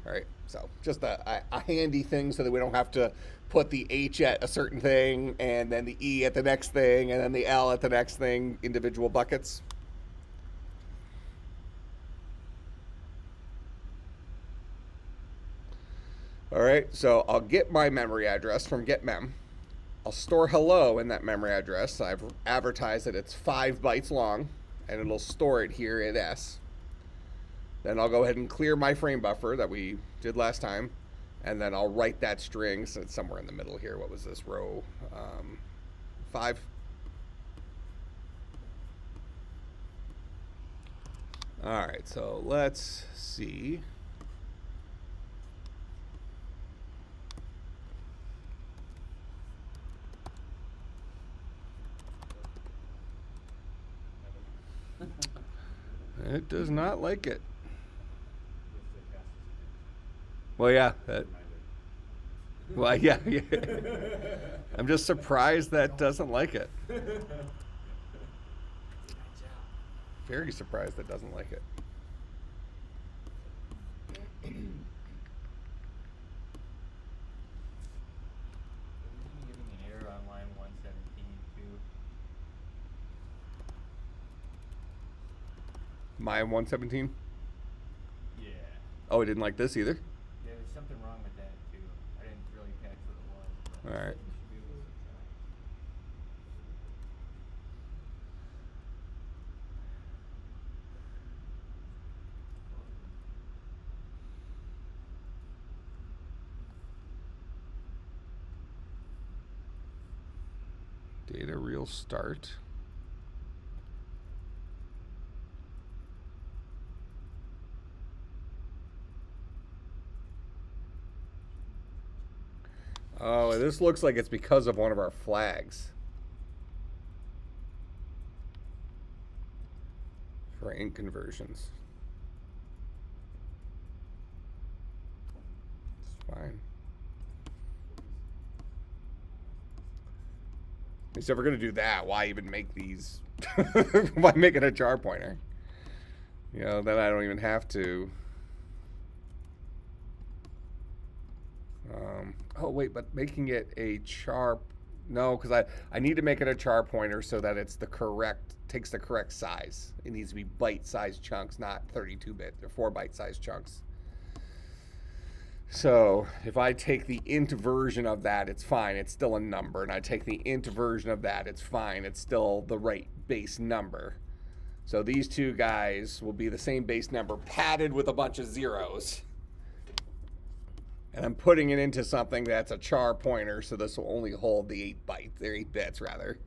All right, so just a handy thing so that we don't have to put the H at a certain thing and then the E at the next thing and then the L at the next thing, individual buckets. All right, so I'll get my memory address from getMem. I'll store hello in that memory address. I've advertised that it's 5 bytes long, and it'll store it here in S. Then I'll go ahead and clear my frame buffer that we did last time, and then I'll write that string, so it's somewhere in the middle here. What was this, row 5? All right, so let's see. It does not like it. Well, yeah. Well, yeah. I'm just surprised that doesn't like it. Very surprised that doesn't like it. Giving an error on line 117 too. My 117? Yeah. Oh, it didn't like this either? Yeah, there's something wrong with that too. I didn't really catch what it was. But All right. you should be able to try. Data real start. Oh, this looks like it's because of one of our flags. For int conversions. It's fine. So if we're gonna do that, why even make these? Why make it a char pointer? You know, then I don't even have to. Oh wait, but making it a char, no, because I need to make it a char pointer so that it's the correct, takes the correct size. It needs to be byte-sized chunks, not 32-bit or 4-byte-sized chunks. So if I take the int version of that, it's fine. It's still a number. And I take the int version of that, it's fine. It's still the right base number. So these two guys will be the same base number padded with a bunch of zeros. And I'm putting it into something that's a char pointer, so this will only hold the 8 bytes, or 8 bits rather.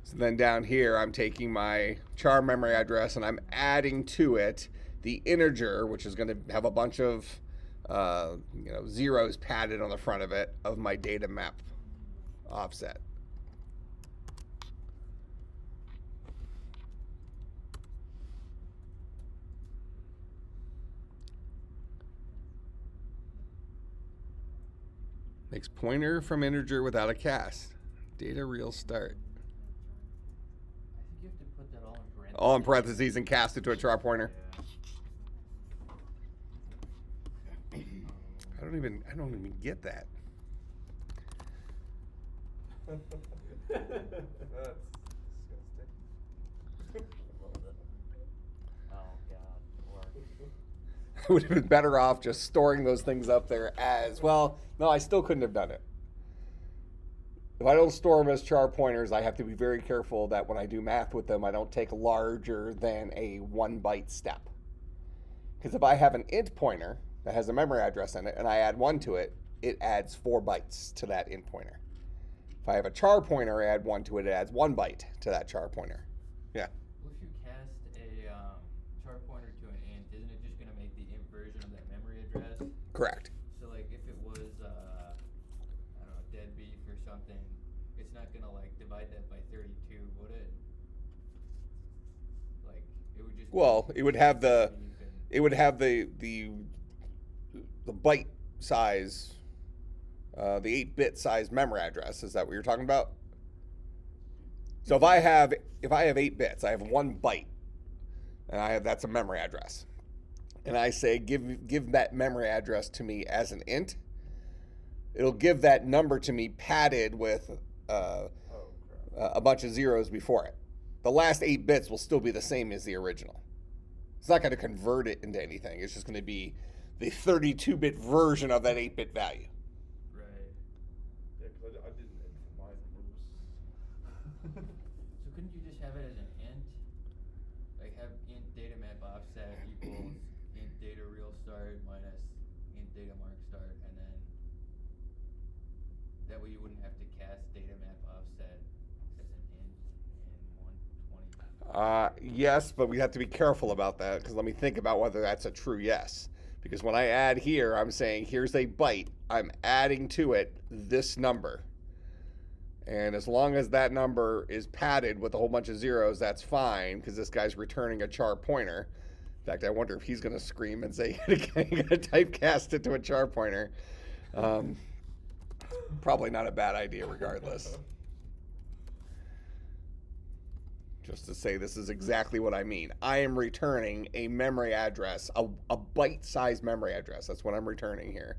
So then down here, I'm taking my char memory address and I'm adding to it the integer, which is going to have a bunch of zeros padded on the front of it of my data map offset. Makes pointer from integer without a cast. Data real start. I think you have to put that all in parentheses. All in parentheses and cast it to a char pointer. Yeah. I don't even get that. That's disgusting. Oh God. Or I would have been better off just storing those things up there as well. No, I still couldn't have done it. If I don't store them as char pointers, I have to be very careful that when I do math with them, I don't take larger than a 1 byte step. Because if I have an int pointer that has a memory address in it and I add 1 to it, it adds 4 bytes to that int pointer. If I have a char pointer, I add 1 to it, it adds 1 byte to that char pointer. Yeah. Well, if you cast a char pointer to an int, isn't it just gonna make the int version of that memory address? Correct. So like if it was I don't know, deadbeef or something, it's not gonna like divide that by 32, would it? Like it would just. Well, it would have the byte size, the 8-bit size memory address. Is that what you're talking about? So if I have 8 bits, I have 1 byte, and that's a memory address, and I say give that memory address to me as an int. It'll give that number to me padded with a bunch of zeros before it. The last 8 bits will still be the same as the original. It's not going to convert it into anything. It's just going to be the 32-bit version of that 8-bit value. Right. Yeah, because I didn't int for mine. So couldn't you just have it as an int? Like have int data map offset equals int data real start minus int data mark start, and then that way you wouldn't have to cast data map offset as an int in 120. Yes, but we have to be careful about that because let me think about whether that's a true yes. Because when I add here, I'm saying here's a byte. I'm adding to it this number. And as long as that number is padded with a whole bunch of zeros, that's fine because this guy's returning a char pointer. In fact, I wonder if he's going to scream and say, you got to typecast it to a char pointer. Probably not a bad idea regardless. Just to say this is exactly what I mean. I am returning a memory address, a byte-sized memory address. That's what I'm returning here.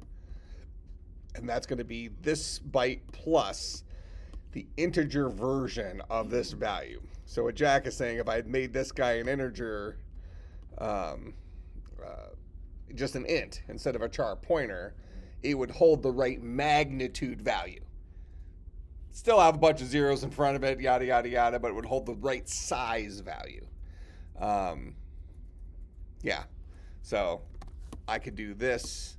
And that's going to be this byte plus the integer version of this value. So what Jack is saying, if I had made this guy an integer, just an int instead of a char pointer, it would hold the right magnitude value. Still have a bunch of zeros in front of it, yada, yada, yada, but it would hold the right size value. Yeah, so I could do this,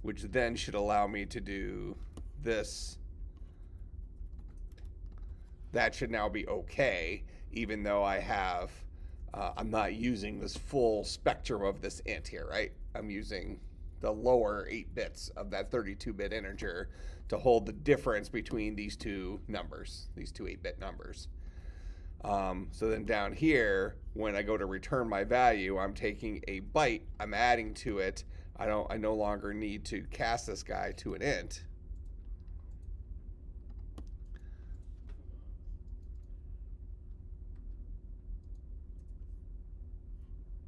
which then should allow me to do this. That should now be okay, even though I have, I'm not using this full spectrum of this int here, right? I'm using the lower 8 bits of that 32-bit integer to hold the difference between these two numbers, these two 8-bit numbers. So then down here, when I go to return my value, I'm taking a byte, I'm adding to it. I no longer need to cast this guy to an int.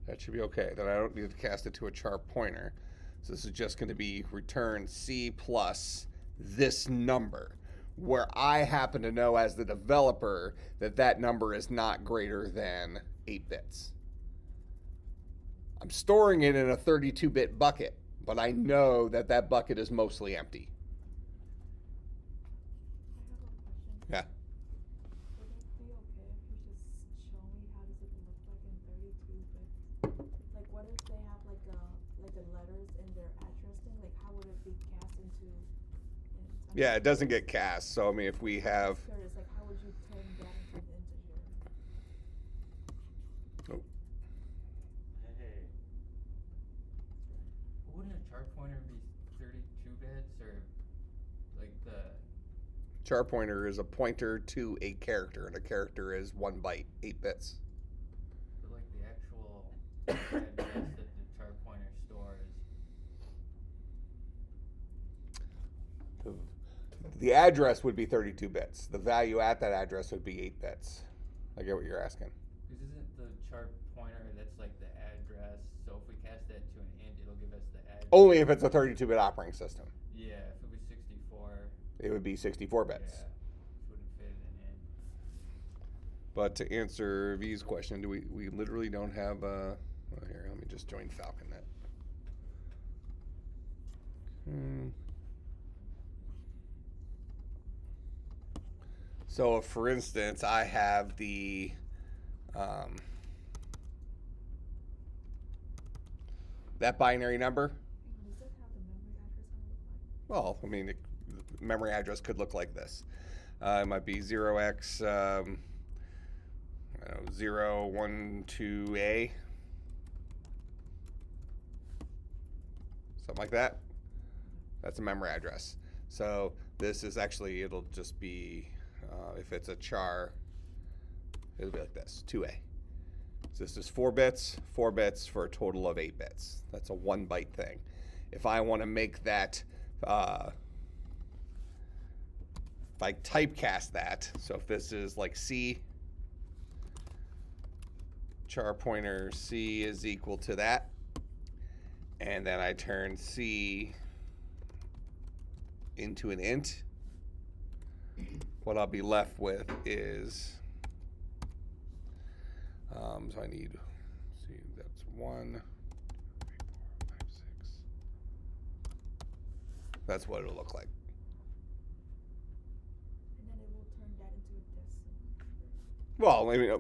That should be okay. Then I don't need to cast it to a char pointer. So this is just going to be return C plus this number, where I happen to know as the developer that that number is not greater than 8 bits. I'm storing it in a 32-bit bucket, but I know that that bucket is mostly empty. I have a question. Yeah. Would it be okay if you just show me how does it look like in 32 bits? Like, what if they have like the letters in their address thing? Like, how would it be cast into? Yeah, it doesn't get cast. So I mean, if we have, Curious, like, how would you turn that into an integer? oh, Hey. Wouldn't a char pointer be 32 bits or like the? char pointer is a pointer to a character, and a character is 1 byte, 8 bits. But like the actual address that the char pointer stores. The address would be 32 bits. The value at that address would be 8 bits. I get what you're asking. Because isn't the char pointer that's like the address? So if we cast that to an int, it'll give us the address. Only if it's a 32-bit operating system. Yeah, if it was 64. It would be 64 bits. Yeah, which wouldn't fit in an int. But to answer V's question, we literally don't have well, here, let me just join FalconNet. So, for instance, I have the that binary number. Does it have the memory address on it? Well, I mean, the memory address could look like this. It might be 0x 012A, something like that. That's a memory address. So this is actually, it'll just be, if it's a char, it'll be like this, 2A. So this is 4 bits for a total of 8 bits. That's a 1 byte thing. If I want to make that, if I typecast that, so if this is like C, char pointer C is equal to that, and then I turn C into an int, what I'll be left with is, so I need, see, that's 1, 2, 3, 4, 5, 6. That's what it'll look like. And then it will turn that into a decimal. Well, I mean,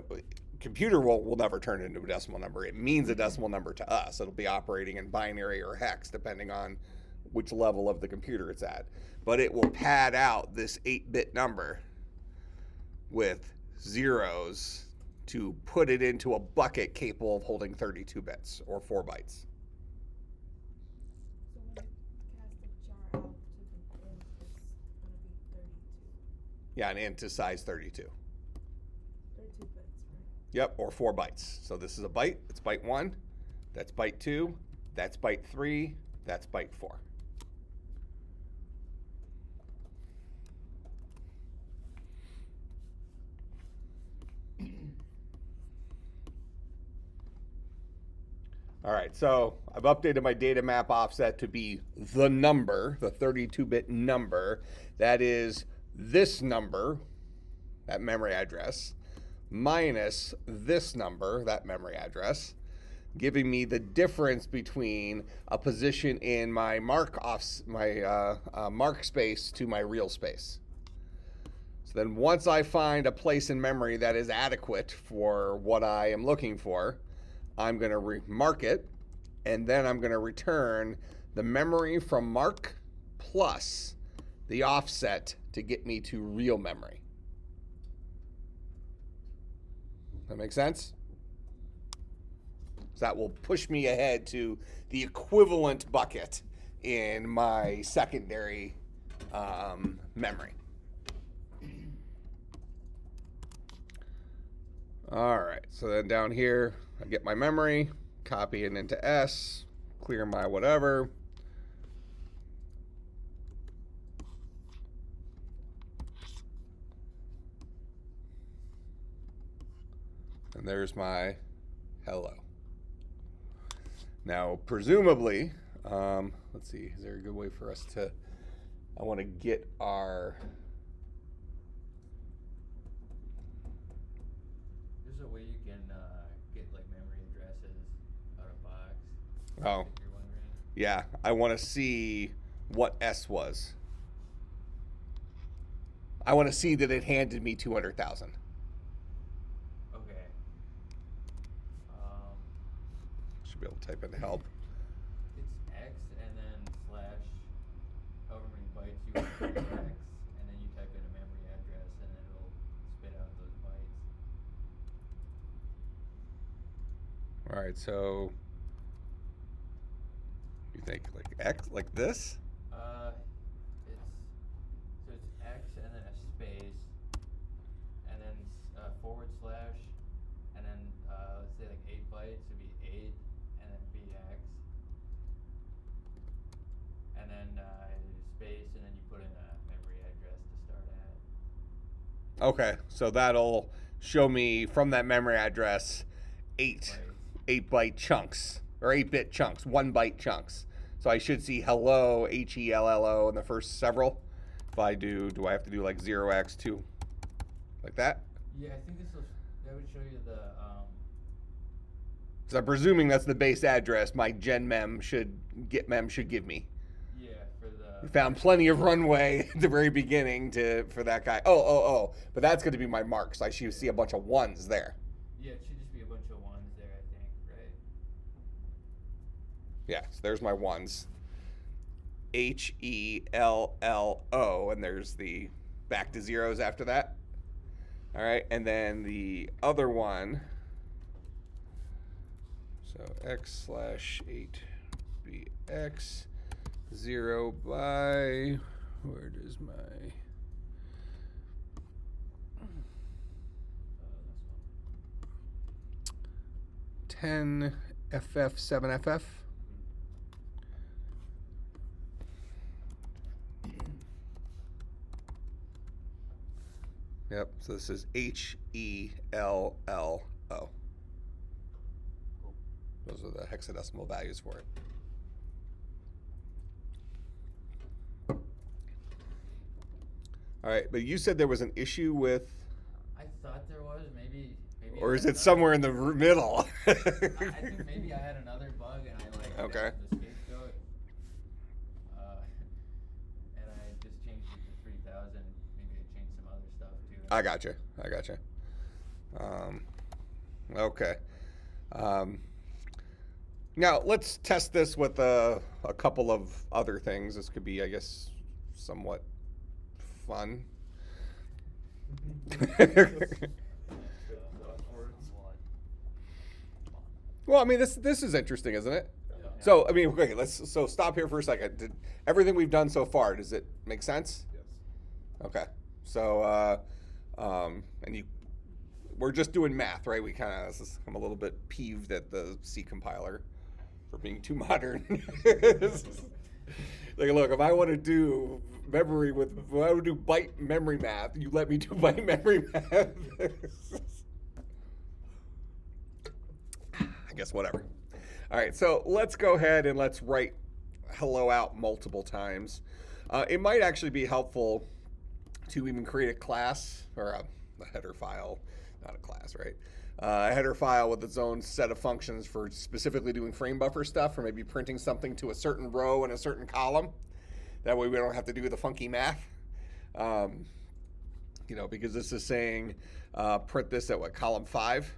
computer will never turn it into a decimal number. It means a decimal number to us. It'll be operating in binary or hex, depending on which level of the computer it's at. But it will pad out this 8-bit number with zeros to put it into a bucket capable of holding 32 bits or 4 bytes. So when you cast the jar out to the int, it's gonna be 32. Yeah, an int is size 32. 32 bits, right? Yep, or 4 bytes. So this is a byte, it's byte 1, that's byte 2, that's byte 3, that's byte 4. All right, so I've updated my data map offset to be the number, the 32-bit number. That is this number, that memory address, minus this number, that memory address, giving me the difference between a position in my mark space to my real space. So then once I find a place in memory that is adequate for what I am looking for, I'm going to mark it, and then I'm going to return the memory from mark plus the offset to get me to real memory. That make sense? So that will push me ahead to the equivalent bucket in my secondary memory. All right, so then down here, I get my memory, copy it into S, clear my whatever. And there's my hello. Now, presumably, let's see, is there a good way for us to, I want to get our, There's a way you can get like memory addresses out of box. oh, If you're wondering. yeah, I want to see what S was. I want to see that it handed me 200,000. Okay. Should be able to type in help. It's X and then slash however many bytes you want for X, and then you type in a memory address, and then it'll spit out those bytes. All right, so you think like X, like this? It's X and then a space, and then forward slash, and then let's say like 8 bytes would be 8, and then BX, and then space, and then you put in a memory address to start at. Okay, so that'll show me from that memory address 8-byte chunks, or 8-bit chunks, 1-byte chunks. So I should see hello, HELLO in the first several. If I do I have to do like 0x2, like that? Yeah, I think that would show you the Because I'm presuming that's the base address my GenMem should give me. yeah, for the We found plenty of runway at the very beginning for that guy. Oh. But that's going to be my marks. I should see a bunch of ones there. Yeah, it should just be a bunch of ones there, I think, right? Yeah, so there's my ones. HELLO, and there's the back to zeros after that. All right, and then the other one. So X/8BX 0 by, where does my, This one. 10FF7FF. Yep, so this is HELLO. Those are the hexadecimal values for it. All right, but you said there was an issue with, I thought there was maybe. or I is had it somewhere in the middle? I think maybe I had another bug and I like Okay. the scapegoat, and I just changed it to 3,000. Maybe I changed some other stuff too. I gotcha. Okay. Now let's test this with a couple of other things. This could be, I guess, somewhat fun. Well, I mean, this is interesting, isn't it? Yeah. So, I mean, okay, so stop here for a second. Did everything we've done so far, does it make sense? Yes. Okay. So, we're just doing math, right? I'm a little bit peeved at the C compiler for being too modern. Like, look, if I want to do byte memory math, you let me do byte memory math. I guess whatever. All right, so let's go ahead and let's write hello out multiple times. It might actually be helpful to even create a class or a header file, not a class, right? A header file with its own set of functions for specifically doing frame buffer stuff, or maybe printing something to a certain row and a certain column. That way we don't have to do the funky math. Because this is saying print this at column 5.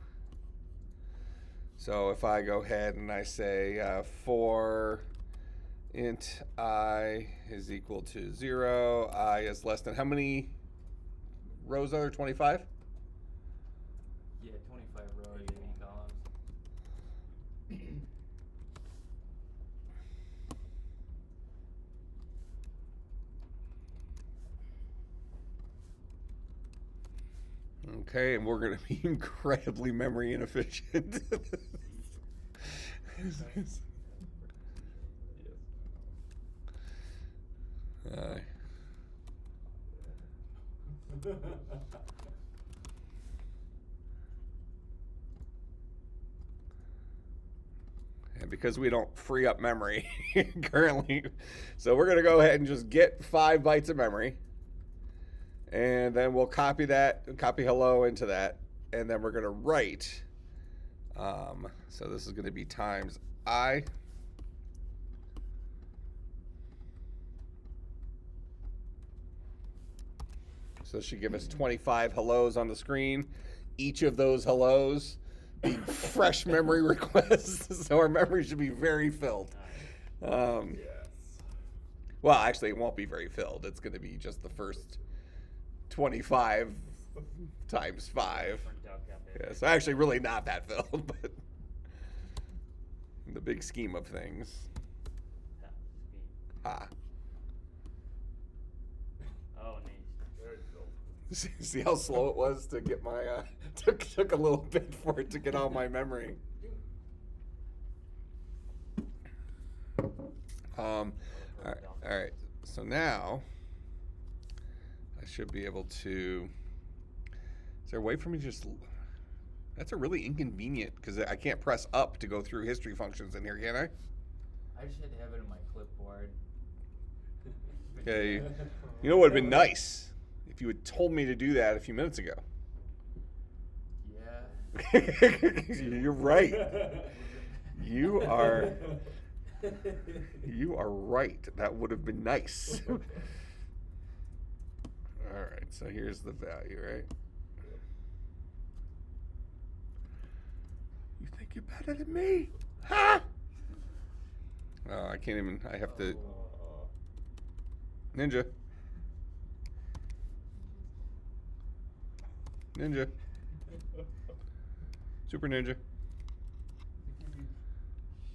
So if I go ahead and I say for int I is equal to 0, I is less than, how many rows are there? 25? Yeah, 25 rows, 80 columns. Okay, and we're going to be incredibly memory inefficient. Uh, and because we don't free up memory currently, so we're going to go ahead and just get 5 bytes of memory. And then we'll copy hello into that. And then we're going to write. So this is going to be times I. So this should give us 25 hellos on the screen. Each of those hellos be fresh memory requests. So our memory should be very filled. Yes. Well, actually, it won't be very filled. It's going to be just the first 25 times 5. Yeah, so actually really not that filled, but in the big scheme of things. Ah. Oh, nice. There you go. See how slow it was to get my, took a little bit for it to get all my memory. All right, so now I should be able to, is there a way for me to just, that's a really inconvenient, because I can't press up to go through history functions in here, can I? I just had to have it on my clipboard. Okay, you know what would have been nice? If you had told me to do that a few minutes ago. Yeah. You're right. You are right. That would have been nice. All right, so here's the value, right? You think you're better than me? Huh? Oh, I can't even, I have to, Ninja. Ninja. Super Ninja. Can you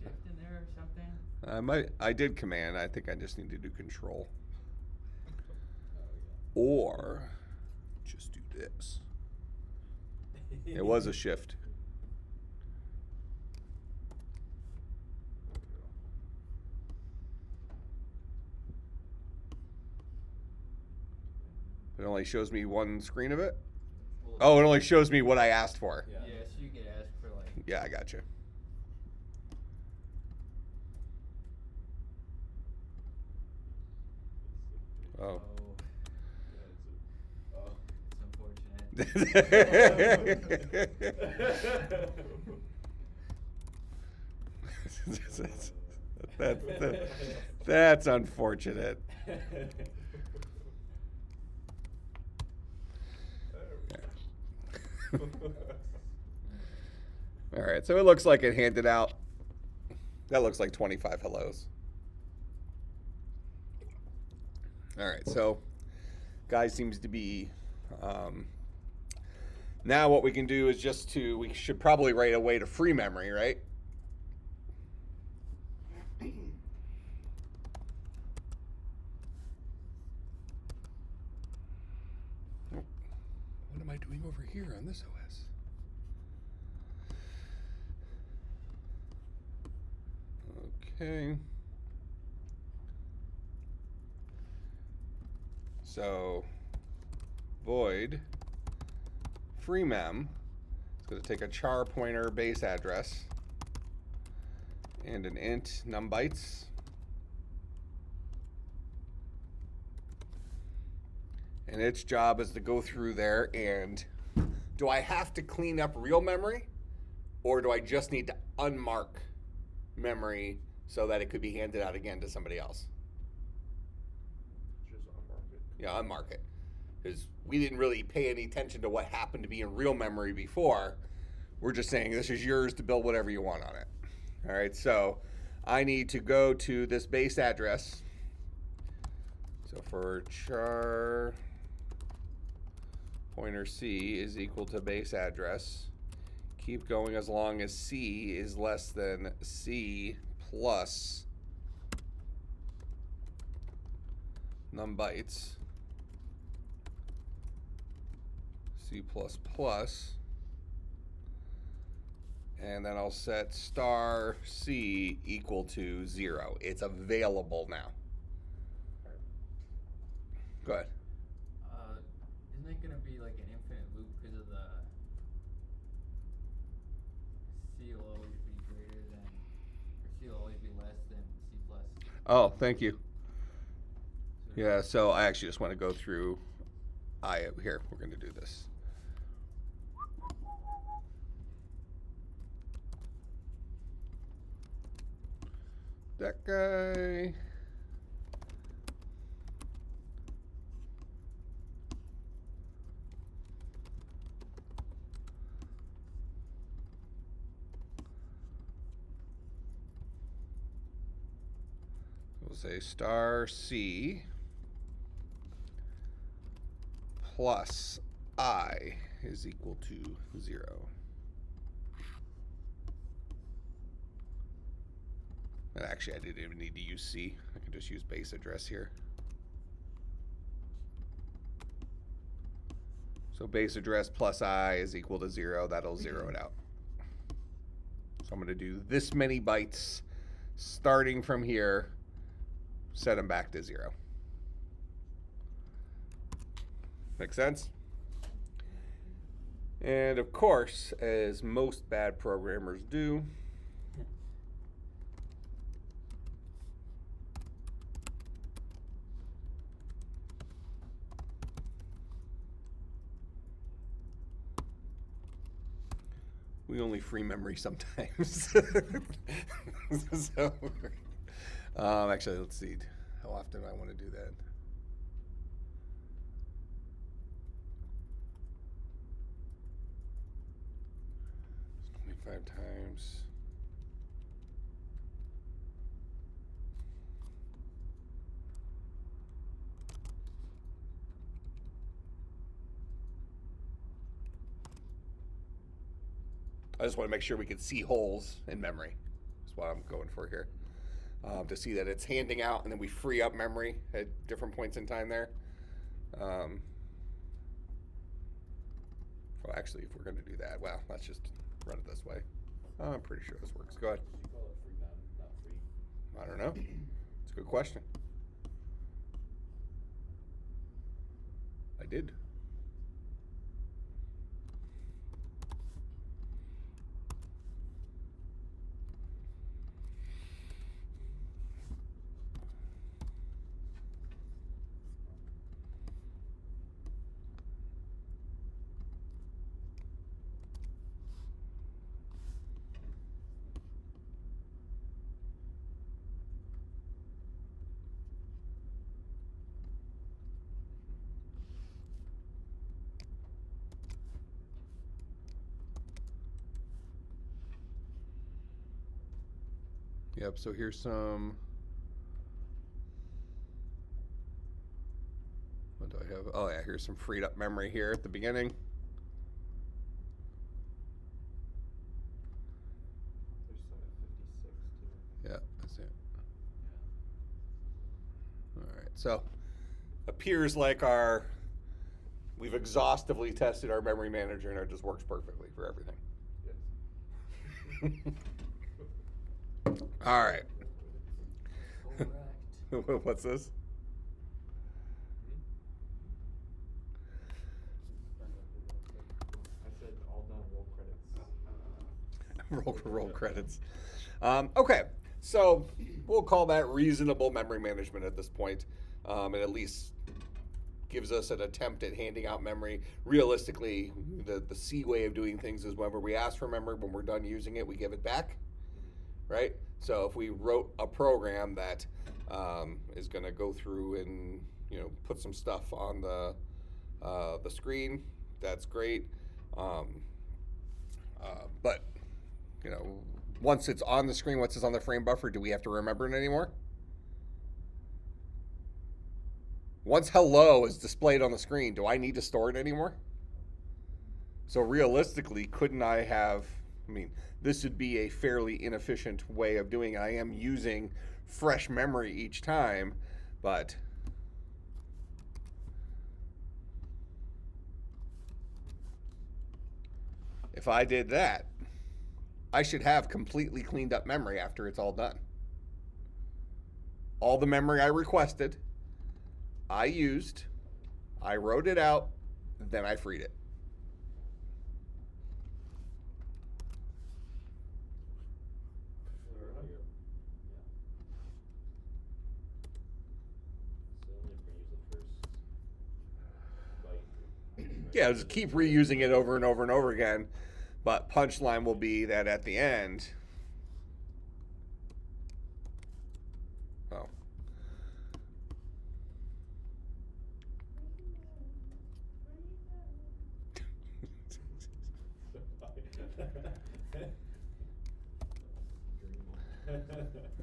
shift in there or something? I did command. I think I just need to do control. Or just do this. It was a shift. It only shows me one screen of it. Oh, it only shows me what I asked for. Yeah, so you could ask for like. Yeah, I got you. Oh. It's unfortunate. That's unfortunate. All right, so it looks like it handed out. That looks like 25 hellos. All right, so guy seems to be. Now what we can do is we should probably write a way to free memory, right? What am I doing over here on this OS? Okay. So void free mem is going to take a char pointer base address and an int num bytes, and its job is to go through there and do I have to clean up real memory, or do I just need to unmark memory so that it could be handed out again to somebody else? Just unmark it. Yeah, unmark it. Because we didn't really pay any attention to what happened to be in real memory before. We're just saying this is yours to build whatever you want on it. All right, so I need to go to this base address. So for char pointer C is equal to base address. Keep going as long as C is less than C plus num bytes. C++. And then I'll set star C equal to 0. It's available now. Go ahead. Isn't it gonna be like an infinite loop because of the C will always be greater than, or C will always be less than C plus? Oh, thank you. So Yeah, so I actually just want to go through here. We're going to do this. That guy. We'll say star C plus I is equal to 0. And actually, I didn't even need to use C. I can just use base address here. So base address plus I is equal to 0. That'll zero it out. So I'm going to do this many bytes starting from here, set them back to 0. Make sense? And of course, as most bad programmers do, we only free memory sometimes. So, actually, let's see. How often do I want to do that? 25 times. I just want to make sure we can see holes in memory. That's what I'm going for here. To see that it's handing out and then we free up memory at different points in time there. Well, actually, if we're going to do that, well, let's just run it this way. I'm pretty sure this works. Go ahead. Did you call it free mem, not free? I don't know. It's a good question. I did. Yep, so here's some. What do I have? Oh, yeah, here's some freed up memory here at the beginning. There's some at 56 too. Yeah, that's it. All right, so appears like we've exhaustively tested our memory manager and it just works perfectly for everything. Yes. All right. correct. What's this? I said all done, roll credits. roll credits. Okay, so we'll call that reasonable memory management at this point. It at least gives us an attempt at handing out memory. Realistically, the C way of doing things is whenever we ask for memory, when we're done using it, we give it back, right? So if we wrote a program that is going to go through and put some stuff on the screen, that's great. But once it's on the screen, once it's on the frame buffer, do we have to remember it anymore? Once hello is displayed on the screen, do I need to store it anymore? So realistically, couldn't I have, this would be a fairly inefficient way of doing it. I am using fresh memory each time, but If I did that, I should have completely cleaned up memory after it's all done. All the memory I requested, I used, I wrote it out, then I freed it. Alright. So only if we use the first byte. Yeah, just keep reusing it over and over and over again. But punchline will be that at the end. Oh. All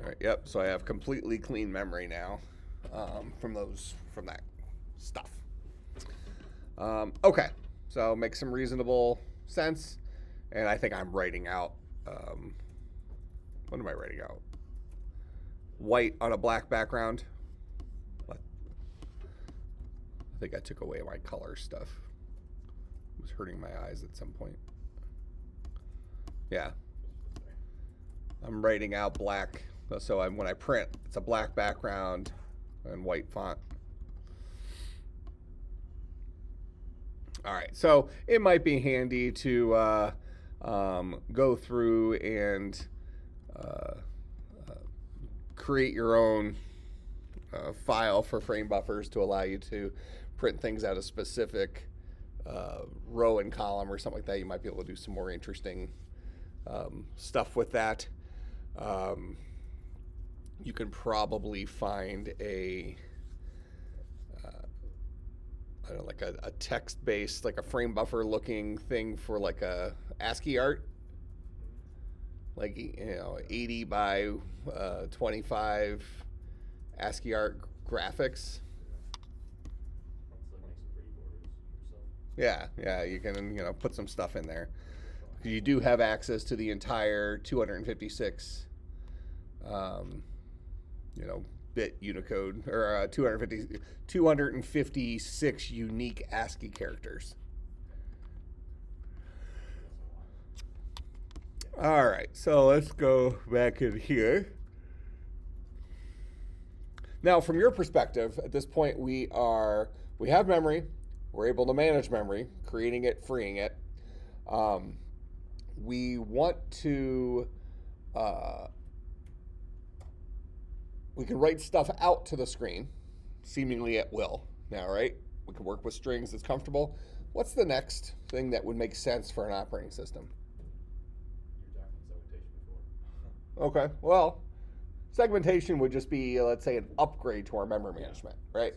right. Yep. So I have completely clean memory now from that stuff. Okay. So make some reasonable sense, and I think I'm writing out. What am I writing out? White on a black background. What? I think I took away my color stuff. It was hurting my eyes at some point. Yeah. I'm writing out black, so when I print, it's a black background and white font. All right, so it might be handy to go through and create your own file for frame buffers to allow you to print things out of specific row and column or something like that. You might be able to do some more interesting stuff with that. You can probably find a I don't know, like a text-based, like a frame buffer looking thing for like a ASCII art, like 80 by 25 ASCII art graphics. So make some pretty borders yourself. Yeah, you can put some stuff in there. You do have access to the entire 256 bit Unicode, or 256 unique ASCII characters. All right, so let's go back in here. Now, from your perspective, at this point, we have memory. We're able to manage memory, creating it, freeing it. We want to, we can write stuff out to the screen, seemingly at will now, right? We can work with strings, it's comfortable. What's the next thing that would make sense for an operating system? You were talking segmentation before. Okay, well, segmentation would just be, let's say, an upgrade to our memory management, right?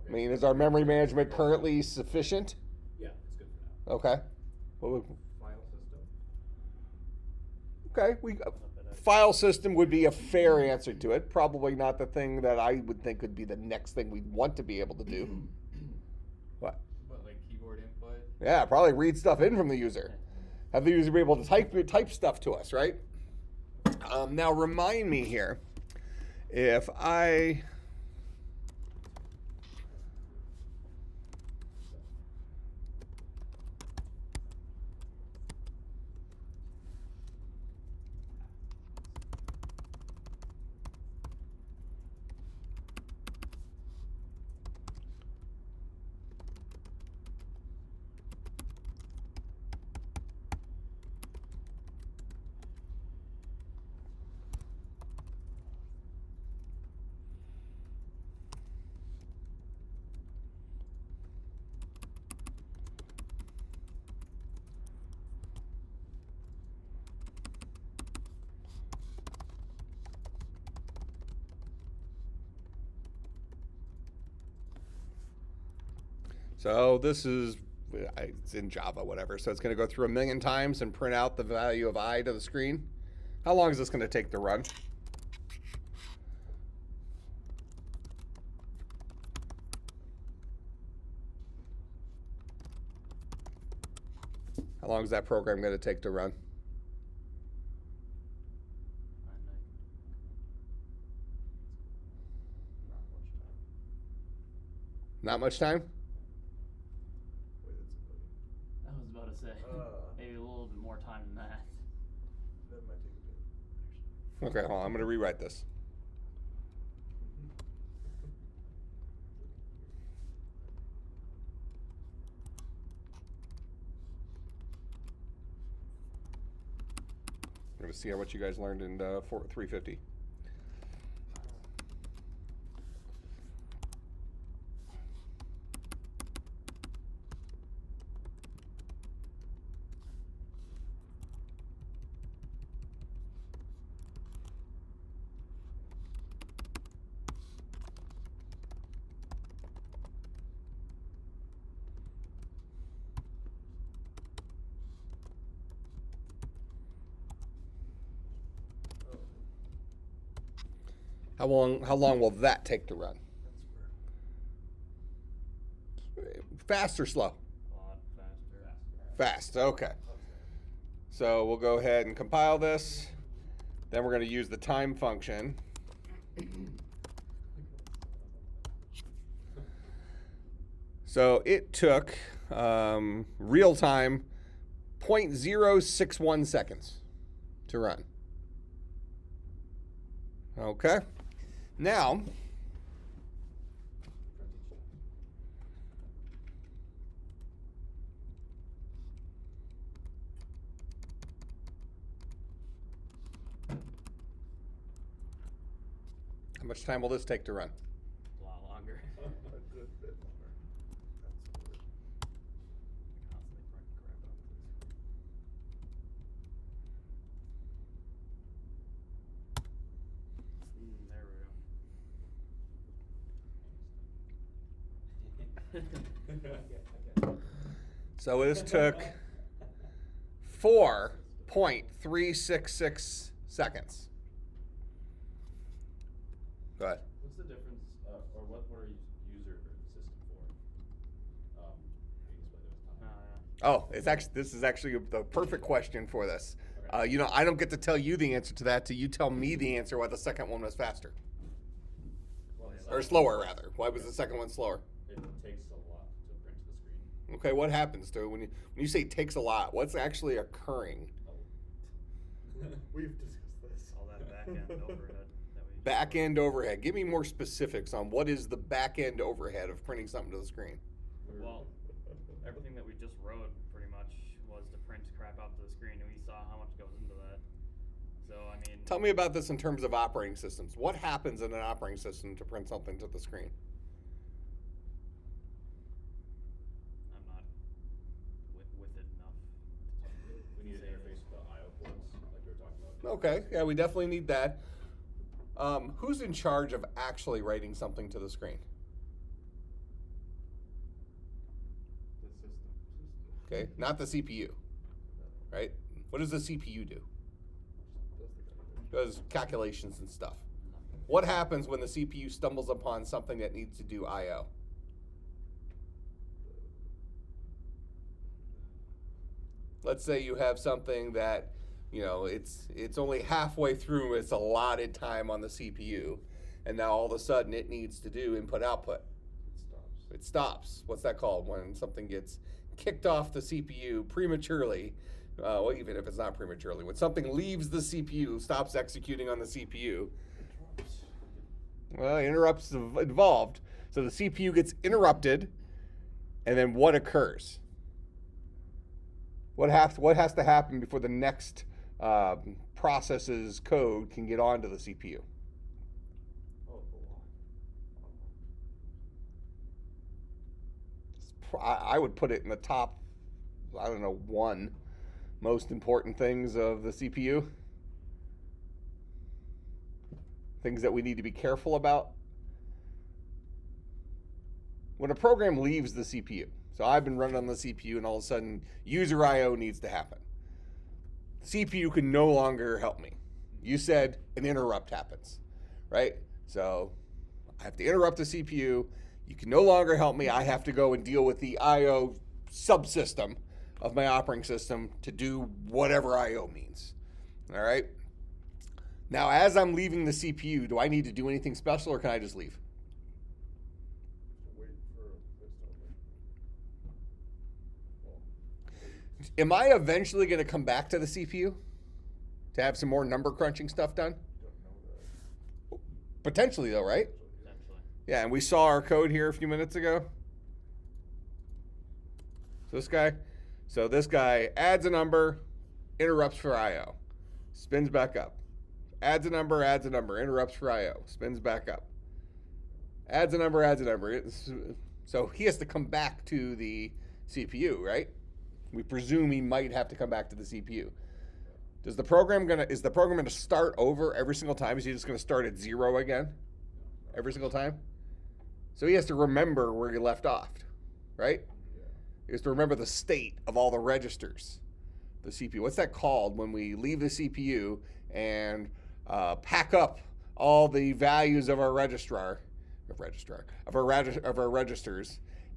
I mean, is our memory management currently sufficient? Yeah, it's good for now. Okay. What would, File system. okay, file system would be a fair answer to it. Probably not the thing that I would think would be the next thing we'd want to be able to do. What? What, like keyboard input? Yeah, probably read stuff in from the user. Have the user be able to type stuff to us, right? Now remind me here, if I So this is, it's in Java, whatever. So it's going to go through 1,000,000 times and print out the value of I to the screen. How long is this going to take to run? How long is that program going to take to run? Not much time? Wait, that's a million. I was about to say, maybe a little bit Okay, hold on. I'm going to rewrite this. I'm going to see how much you guys learned in 350. How long will that take to run? Fast or slow? A lot faster. Fast, okay. So we'll go ahead and compile this. Then we're going to use the time function. So it took real time 0.061 seconds to run. Okay. Now, how much time will this take to run? A lot longer. A good bit longer. Absolutely. Constantly trying to grab up this. There we go. So this took 4.366 seconds. Go ahead. What's the difference, or what are you user system for? Can you explain those times? Oh, this is actually the perfect question for this. Okay. You know, I don't get to tell you the answer to that till you tell me the answer why the second one was faster. Well, Or slower, rather. Why was the second one slower? It takes a lot to print to the screen. Okay, what happens to it when you say takes a lot? What's actually occurring? We've discussed this. All that back end overhead that we Back end overhead. Give me more specifics on what is the back end overhead of printing something to the screen. Well, everything that we just wrote pretty much was to print crap out to the screen, and we saw how much goes into that. So, I mean... Tell me about this in terms of operating systems. What happens in an operating system to print something to the screen? I'm not with it enough. We need an interface with the I/O ports, like we were talking about. Okay, yeah, we definitely need that. Who's in charge of actually writing something to the screen? The system. Okay, not the CPU, right? What does the CPU do? Does calculations and stuff. What happens when the CPU stumbles upon something that needs to do I/O? Let's say you have something that, you know, it's only halfway through its allotted time on the CPU, and now all of a sudden it needs to do input-output. It stops. What's that called? When something gets kicked off the CPU prematurely, well, even if it's not prematurely, when something leaves the CPU, stops executing on the CPU. Well, interrupts involved. So the CPU gets interrupted, and then what occurs? What has to happen before the next process's code can get onto the CPU? I would put it in the top, I don't know, one most important things of the CPU. Things that we need to be careful about. When a program leaves the CPU, so I've been running on the CPU and all of a sudden user I/O needs to happen. The CPU can no longer help me. You said an interrupt happens, right? So I have to interrupt the CPU. You can no longer help me. I have to go and deal with the I/O subsystem of my operating system to do whatever I/O means. All right? Now, as I'm leaving the CPU, do I need to do anything special or can I just leave? Wait for this to Am I eventually going to come back to the CPU to have some more number crunching stuff done? Potentially though, right? Essentially. Yeah, and we saw our code here a few minutes ago. So this guy adds a number, interrupts for IO, spins back up. Adds a number, interrupts for IO, spins back up. Adds a number. So he has to come back to the CPU, right? We presume he might have to come back to the CPU. Is the program gonna start over every single time? Is he just gonna start at 0 again? Every single time? So he has to remember where he left off, right? He has to remember the state of all the registers. The CPU. What's that called when we leave the CPU and pack up all the values of our registers,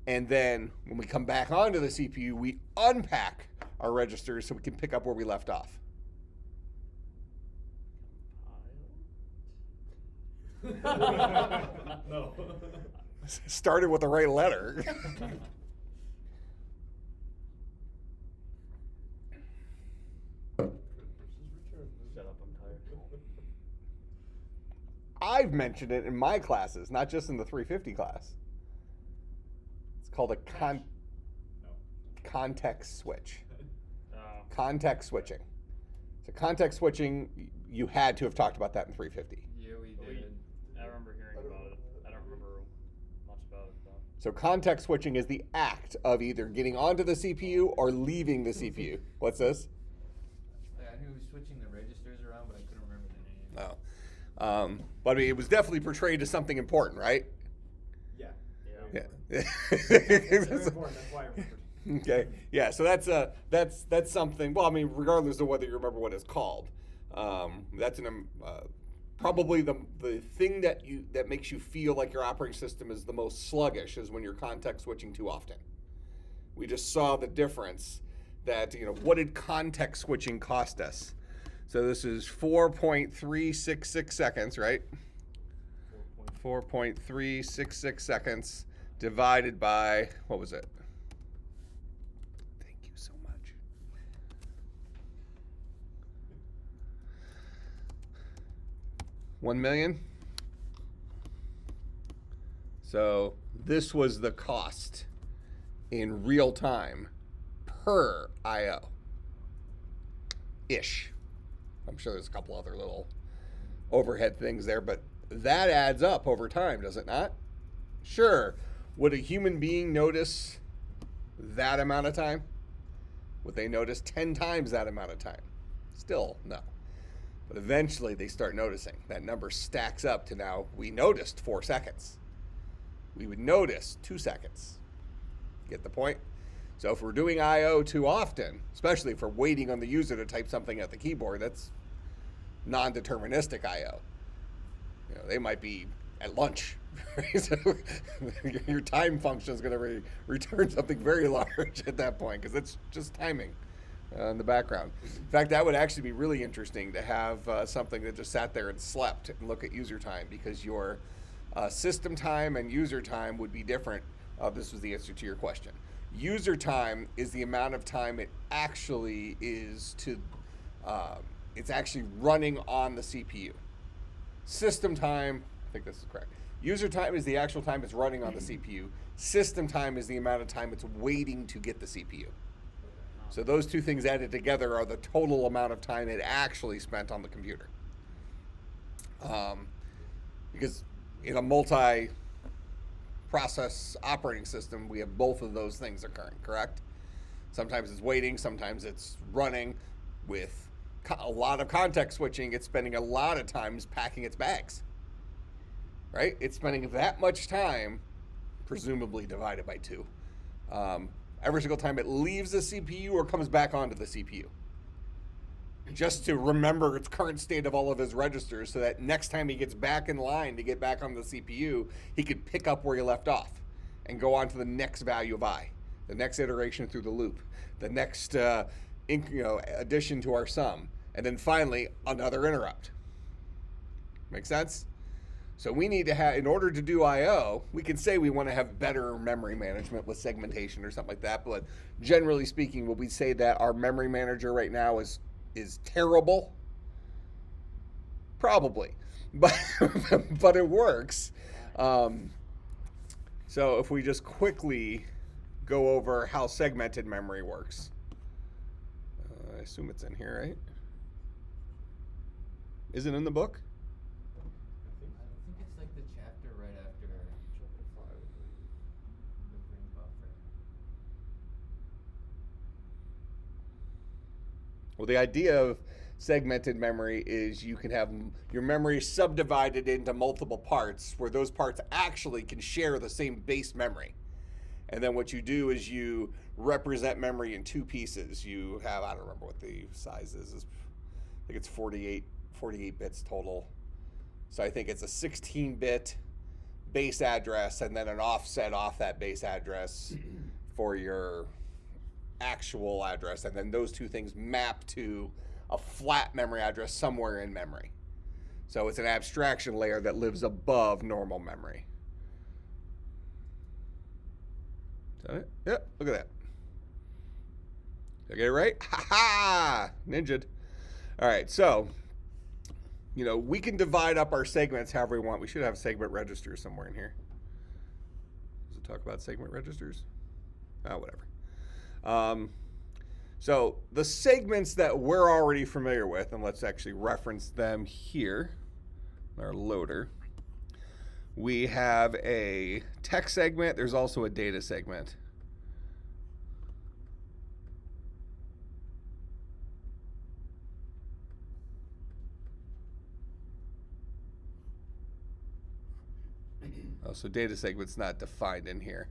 and then when we come back onto the CPU, we unpack our registers so we can pick up where we left off. No. Started with the right letter. Shut up, I'm tired. I've mentioned it in my classes, not just in the 350 class. It's called a context switch. Context switching. So context switching, you had to have talked about that in 350. Yeah, we did. I remember hearing about it. I don't remember much about it though. So context switching is the act of either getting onto the CPU or leaving the CPU. What's this? I knew he was switching the registers around, but I couldn't remember the name. Oh. But I mean, it was definitely portrayed as something important, right? Yeah. Yeah. It's very important. That's why I remembered. Okay. Yeah. So that's something. Well, I mean, regardless of whether you remember what it's called, that's probably the thing that makes you feel like your operating system is the most sluggish is when you're context switching too often. We just saw the difference. That what did context switching cost us? So this is 4.366 seconds, right? 4.366 seconds divided by, what was it? Thank you so much. $1 million. So this was the cost in real time per IO. Ish. I'm sure there's a couple other little overhead things there, but that adds up over time, does it not? Sure. Would a human being notice that amount of time? Would they notice 10 times that amount of time? Still, no. But eventually they start noticing. That number stacks up to now we noticed 4 seconds. We would notice 2 seconds. Get the point? So if we're doing I/O too often, especially if we're waiting on the user to type something at the keyboard, that's non-deterministic I/O. They might be at lunch. So your time function is going to return something very large at that point because it's just timing in the background. In fact, that would actually be really interesting to have something that just sat there and slept and look at user time because your system time and user time would be different. This was the answer to your question. User time is the amount of time it actually is it's actually running on the CPU. System time, I think this is correct. User time is the actual time it's running on the CPU. System time is the amount of time it's waiting to get the CPU. So those two things added together are the total amount of time it actually spent on the computer. Because in a multi-process operating system, we have both of those things occurring, correct? Sometimes it's waiting, sometimes it's running. With a lot of context switching, it's spending a lot of times packing its bags, right? It's spending that much time, presumably divided by 2, every single time it leaves the CPU or comes back onto the CPU, just to remember its current state of all of his registers so that next time he gets back in line to get back on the CPU, he could pick up where he left off and go on to the next value of I, the next iteration through the loop, the next addition to our sum, and then finally another interrupt. Make sense? So we need to have, in order to do I/O, we can say we want to have better memory management with segmentation or something like that, but generally speaking, will we say that our memory manager right now is terrible? Probably. but but it works. So if we just quickly go over how segmented memory works. I assume it's in here, right? Is it in the book? I think it's like the chapter right after Chapter 5. the brain buffer. Well, the idea of segmented memory is you can have your memory subdivided into multiple parts where those parts actually can share the same base memory. And then what you do is you represent memory in two pieces. You have, I don't remember what the size is. I think it's 48 bits total. So I think it's a 16-bit base address and then an offset off that base address for your actual address. And then those two things map to a flat memory address somewhere in memory. So it's an abstraction layer that lives above normal memory. Is that it? Yep, look at that. Did I get it right? Ha ha! Ninja'd. All right, so, we can divide up our segments however we want. We should have segment registers somewhere in here. Does it talk about segment registers? Oh, whatever. So the segments that we're already familiar with, and let's actually reference them here, our loader. We have a text segment. There's also a data segment. Oh, so data segment's not defined in here.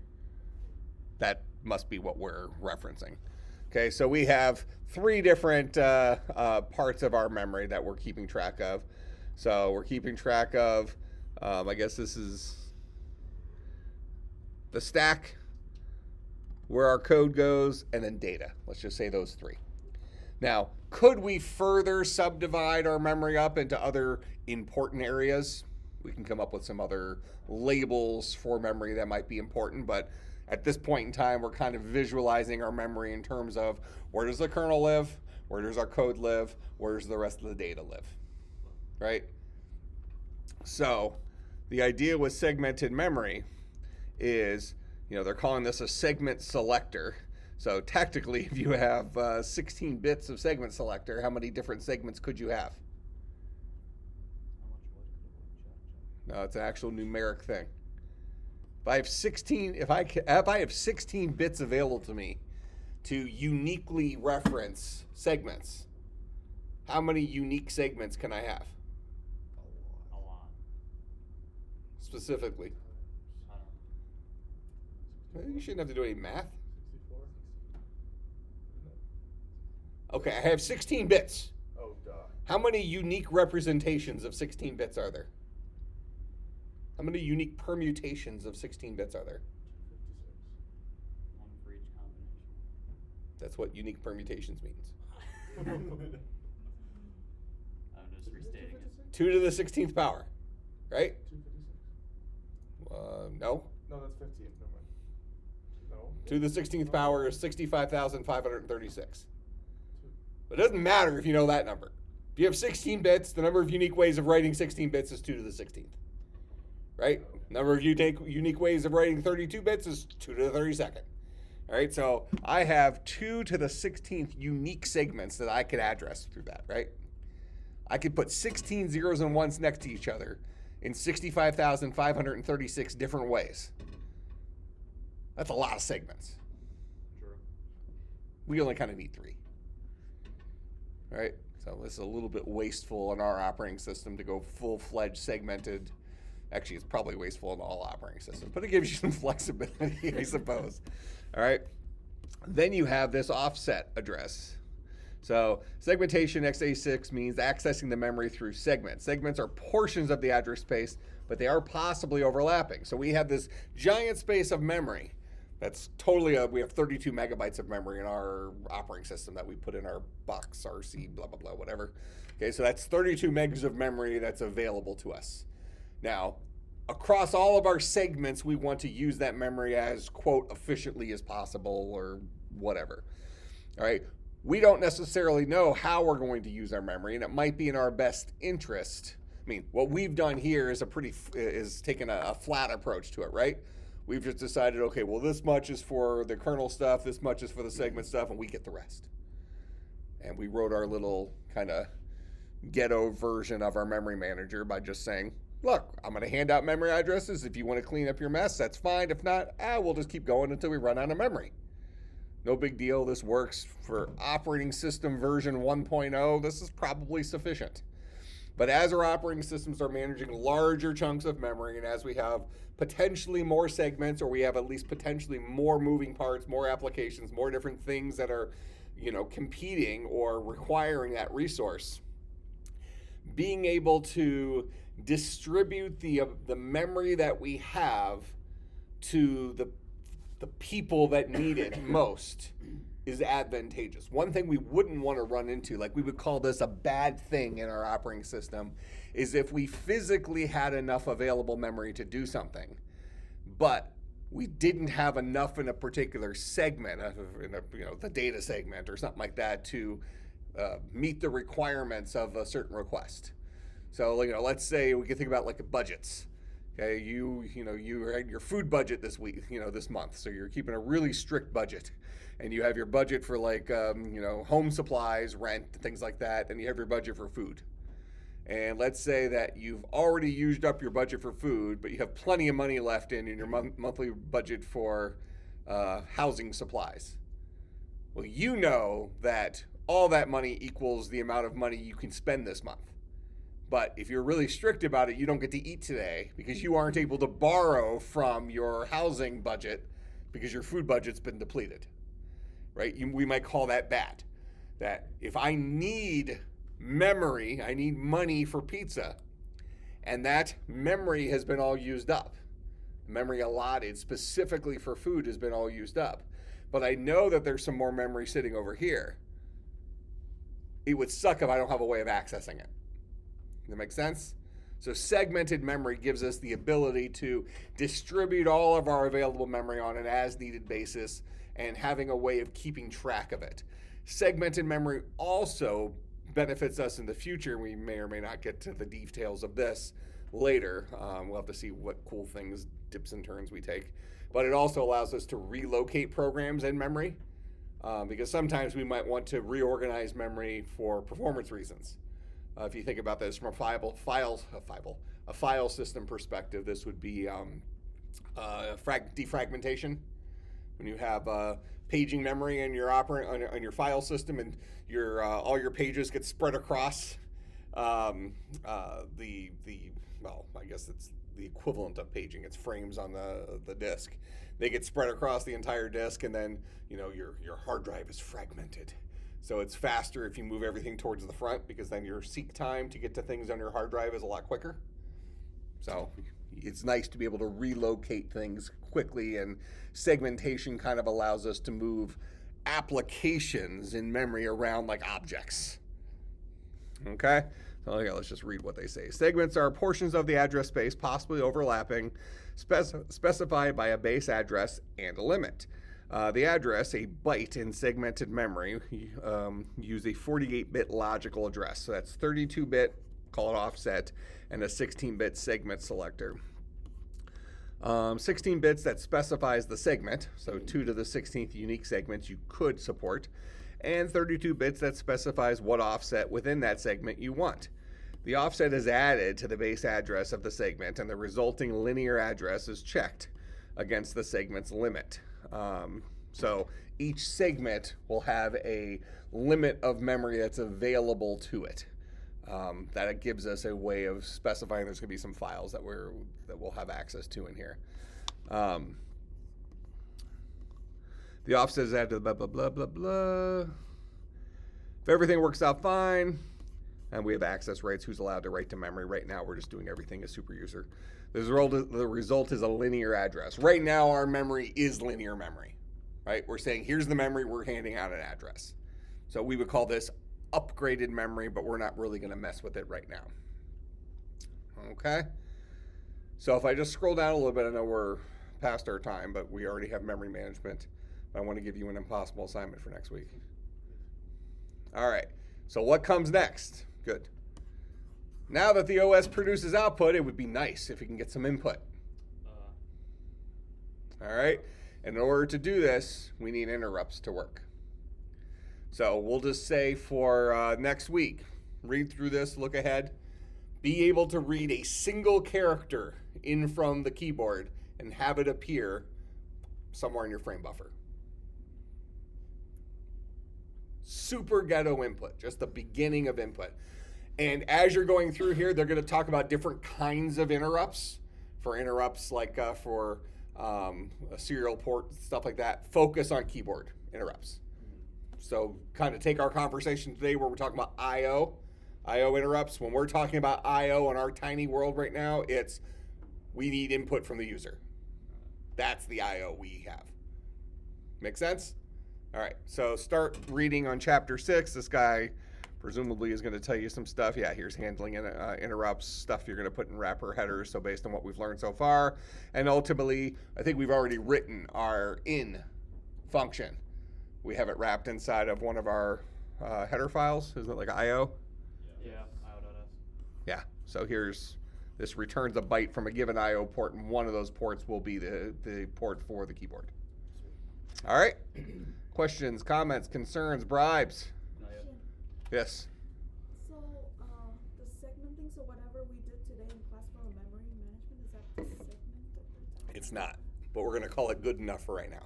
That must be what we're referencing. Okay, so we have three different parts of our memory that we're keeping track of. So we're keeping track of, I guess this is the stack, where our code goes, and then data. Let's just say those three. Now, could we further subdivide our memory up into other important areas? We can come up with some other labels for memory that might be important, but at this point in time, we're kind of visualizing our memory in terms of where does the kernel live, where does our code live, where does the rest of the data live, right? So the idea with segmented memory is, they're calling this a segment selector. So technically, if you have 16 bits of segment selector, how many different segments could you have? No, it's an actual numeric thing. If I have 16 bits available to me to uniquely reference segments, how many unique segments can I have? A lot. Specifically. I don't know. Well, you shouldn't have to do any math. 64? Okay, I have 16 bits. Oh, duh. How many unique representations of 16 bits are there? How many unique permutations of 16 bits are there? 56. One for each combination. That's what unique permutations means. I'm just restating it. 2 to the 16th power, right? 256. No. No, that's 15. Never mind. No. 2 to the 16th power is 65,536. But it doesn't matter if you know that number. If you have 16 bits, the number of unique ways of writing 16 bits is 2 to the 16th. Right? Number of unique ways of writing 32 bits is 2 to the 32nd. All right, so I have 2 to the 16th unique segments that I could address through that, right? I could put 16 zeros and ones next to each other in 65,536 different ways. That's a lot of segments. True. We only kind of need 3. All right, so it's a little bit wasteful in our operating system to go full-fledged segmented. Actually, it's probably wasteful in all operating systems, but it gives you some flexibility, I suppose. All right. Then you have this offset address. So segmentation x86 means accessing the memory through segments. Segments are portions of the address space, but they are possibly overlapping. So we have this giant space of memory. That's totally, we have 32 megabytes of memory in our operating system that we put in our box, RC, blah, blah, blah, whatever. Okay, so that's 32 megs of memory that's available to us. Now, across all of our segments, we want to use that memory as, quote, efficiently as possible or whatever. All right. We don't necessarily know how we're going to use our memory, and it might be in our best interest. I mean, what we've done here is is taken a flat approach to it, right? We've just decided, okay, well, this much is for the kernel stuff, this much is for the segment stuff, and we get the rest. And we wrote our little kind of ghetto version of our memory manager by just saying, look, I'm going to hand out memory addresses. If you want to clean up your mess, that's fine. If not, we'll just keep going until we run out of memory. No big deal. This works for operating system version 1.0. This is probably sufficient. But as our operating systems are managing larger chunks of memory, and as we have potentially more segments, or we have at least potentially more moving parts, more applications, more different things that are, competing or requiring that resource, being able to distribute the memory that we have to the people that need it most is advantageous. One thing we wouldn't want to run into, like we would call this a bad thing in our operating system, is if we physically had enough available memory to do something, but we didn't have enough in a particular segment, the data segment or something like that, to meet the requirements of a certain request. So, let's say we can think about like budgets. Okay, you had your food budget this week, this month. So you're keeping a really strict budget, and you have your budget for like home supplies, rent, things like that, and you have your budget for food. And let's say that you've already used up your budget for food, but you have plenty of money left in your monthly budget for housing supplies. Well, you know that all that money equals the amount of money you can spend this month. But if you're really strict about it, you don't get to eat today because you aren't able to borrow from your housing budget because your food budget's been depleted, right? We might call that bad. That if I need memory, I need money for pizza, and that memory has been all used up. Memory allotted specifically for food has been all used up. But I know that there's some more memory sitting over here. It would suck if I don't have a way of accessing it. Does that make sense? So segmented memory gives us the ability to distribute all of our available memory on an as-needed basis and having a way of keeping track of it. Segmented memory also benefits us in the future. We may or may not get to the details of this later. We'll have to see what cool things, dips and turns we take. But it also allows us to relocate programs in memory because sometimes we might want to reorganize memory for performance reasons. If you think about this from a file system perspective, this would be defragmentation. When you have paging memory in your on your file system, and all your pages get spread across well, I guess it's the equivalent of paging. It's frames on the disk. They get spread across the entire disk, and then your hard drive is fragmented. So it's faster if you move everything towards the front because then your seek time to get to things on your hard drive is a lot quicker. So it's nice to be able to relocate things quickly, and segmentation kind of allows us to move applications in memory around like objects. Okay? So let's just read what they say. Segments are portions of the address space, possibly overlapping, specified by a base address and a limit. The address, a byte in segmented memory, use a 48-bit logical address. So that's 32-bit, call it offset, and a 16-bit segment selector. 16 bits that specifies the segment, so 2 to the 16th unique segments you could support, and 32 bits that specifies what offset within that segment you want. The offset is added to the base address of the segment, and the resulting linear address is checked against the segment's limit. So each segment will have a limit of memory that's available to it. That gives us a way of specifying there's going to be some files that we'll have access to in here. The offset is added to blah, blah, blah, blah, blah. If everything works out fine, and we have access rights, who's allowed to write to memory. Right now, we're just doing everything as super user. The result is a linear address. Right now, our memory is linear memory, right? We're saying, here's the memory, we're handing out an address. So we would call this upgraded memory, but we're not really going to mess with it right now. Okay? So if I just scroll down a little bit, I know we're past our time, but we already have memory management. I want to give you an impossible assignment for next week. All right. So what comes next? Good. Now that the OS produces output, it would be nice if we can get some input. All right. In order to do this, we need interrupts to work. So we'll just say for next week, read through this, look ahead, be able to read a single character in from the keyboard and have it appear somewhere in your frame buffer. Super ghetto input, just the beginning of input. And as you're going through here, they're going to talk about different kinds of interrupts. For interrupts like for a serial port, stuff like that, focus on keyboard interrupts. So kind of take our conversation today where we're talking about I/O interrupts. When we're talking about I/O in our tiny world right now, it's we need input from the user. That's the I/O we have. Make sense? All right, so start reading on chapter 6. This guy presumably is going to tell you some stuff. Yeah, here's handling interrupts, stuff you're going to put in wrapper headers, so based on what we've learned so far. And ultimately, I think we've already written our in function. We have it wrapped inside of one of our header files. Isn't it like IO? Yeah, IO.s. Yeah, so this returns a byte from a given IO port, and one of those ports will be the port for the keyboard. All right. Questions, comments, concerns, bribes? Not yet. Yes. So, the segmenting, so whatever we did today in class for memory management, is that the segment that we're talking It's not, about? but we're going to call it good enough for right now.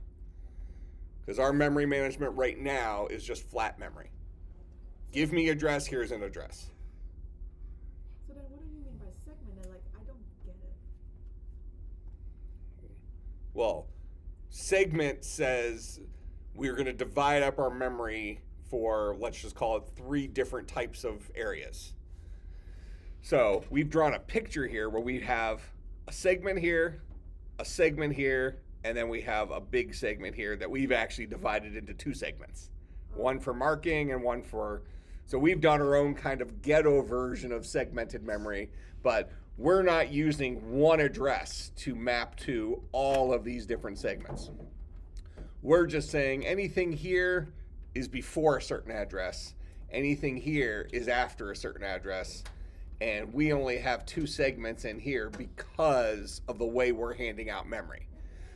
Because our memory management right now is just flat memory. Give me address, here's an address. So then what do you mean by segmented? Like, I don't get it. Well, segment says we're going to divide up our memory for, let's just call it 3 different types of areas. So we've drawn a picture here where we have a segment here, and then we have a big segment here that we've actually divided into 2 segments. One for marking and one for, so we've done our own kind of ghetto version of segmented memory, but we're not using one address to map to all of these different segments. We're just saying anything here is before a certain address, anything here is after a certain address, and we only have 2 segments in here because of the way we're handing out memory.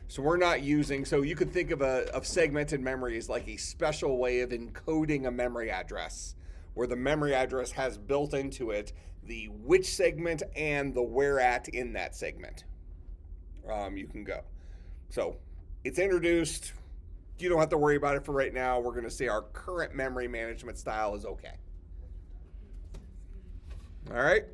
So we're not using, so you could think of segmented memory as like a special way of encoding a memory address, where the memory address has built into it the which segment and the where at in that segment. You can go. So it's introduced. You don't have to worry about it for right now. We're going to say our current memory management style is okay. All right.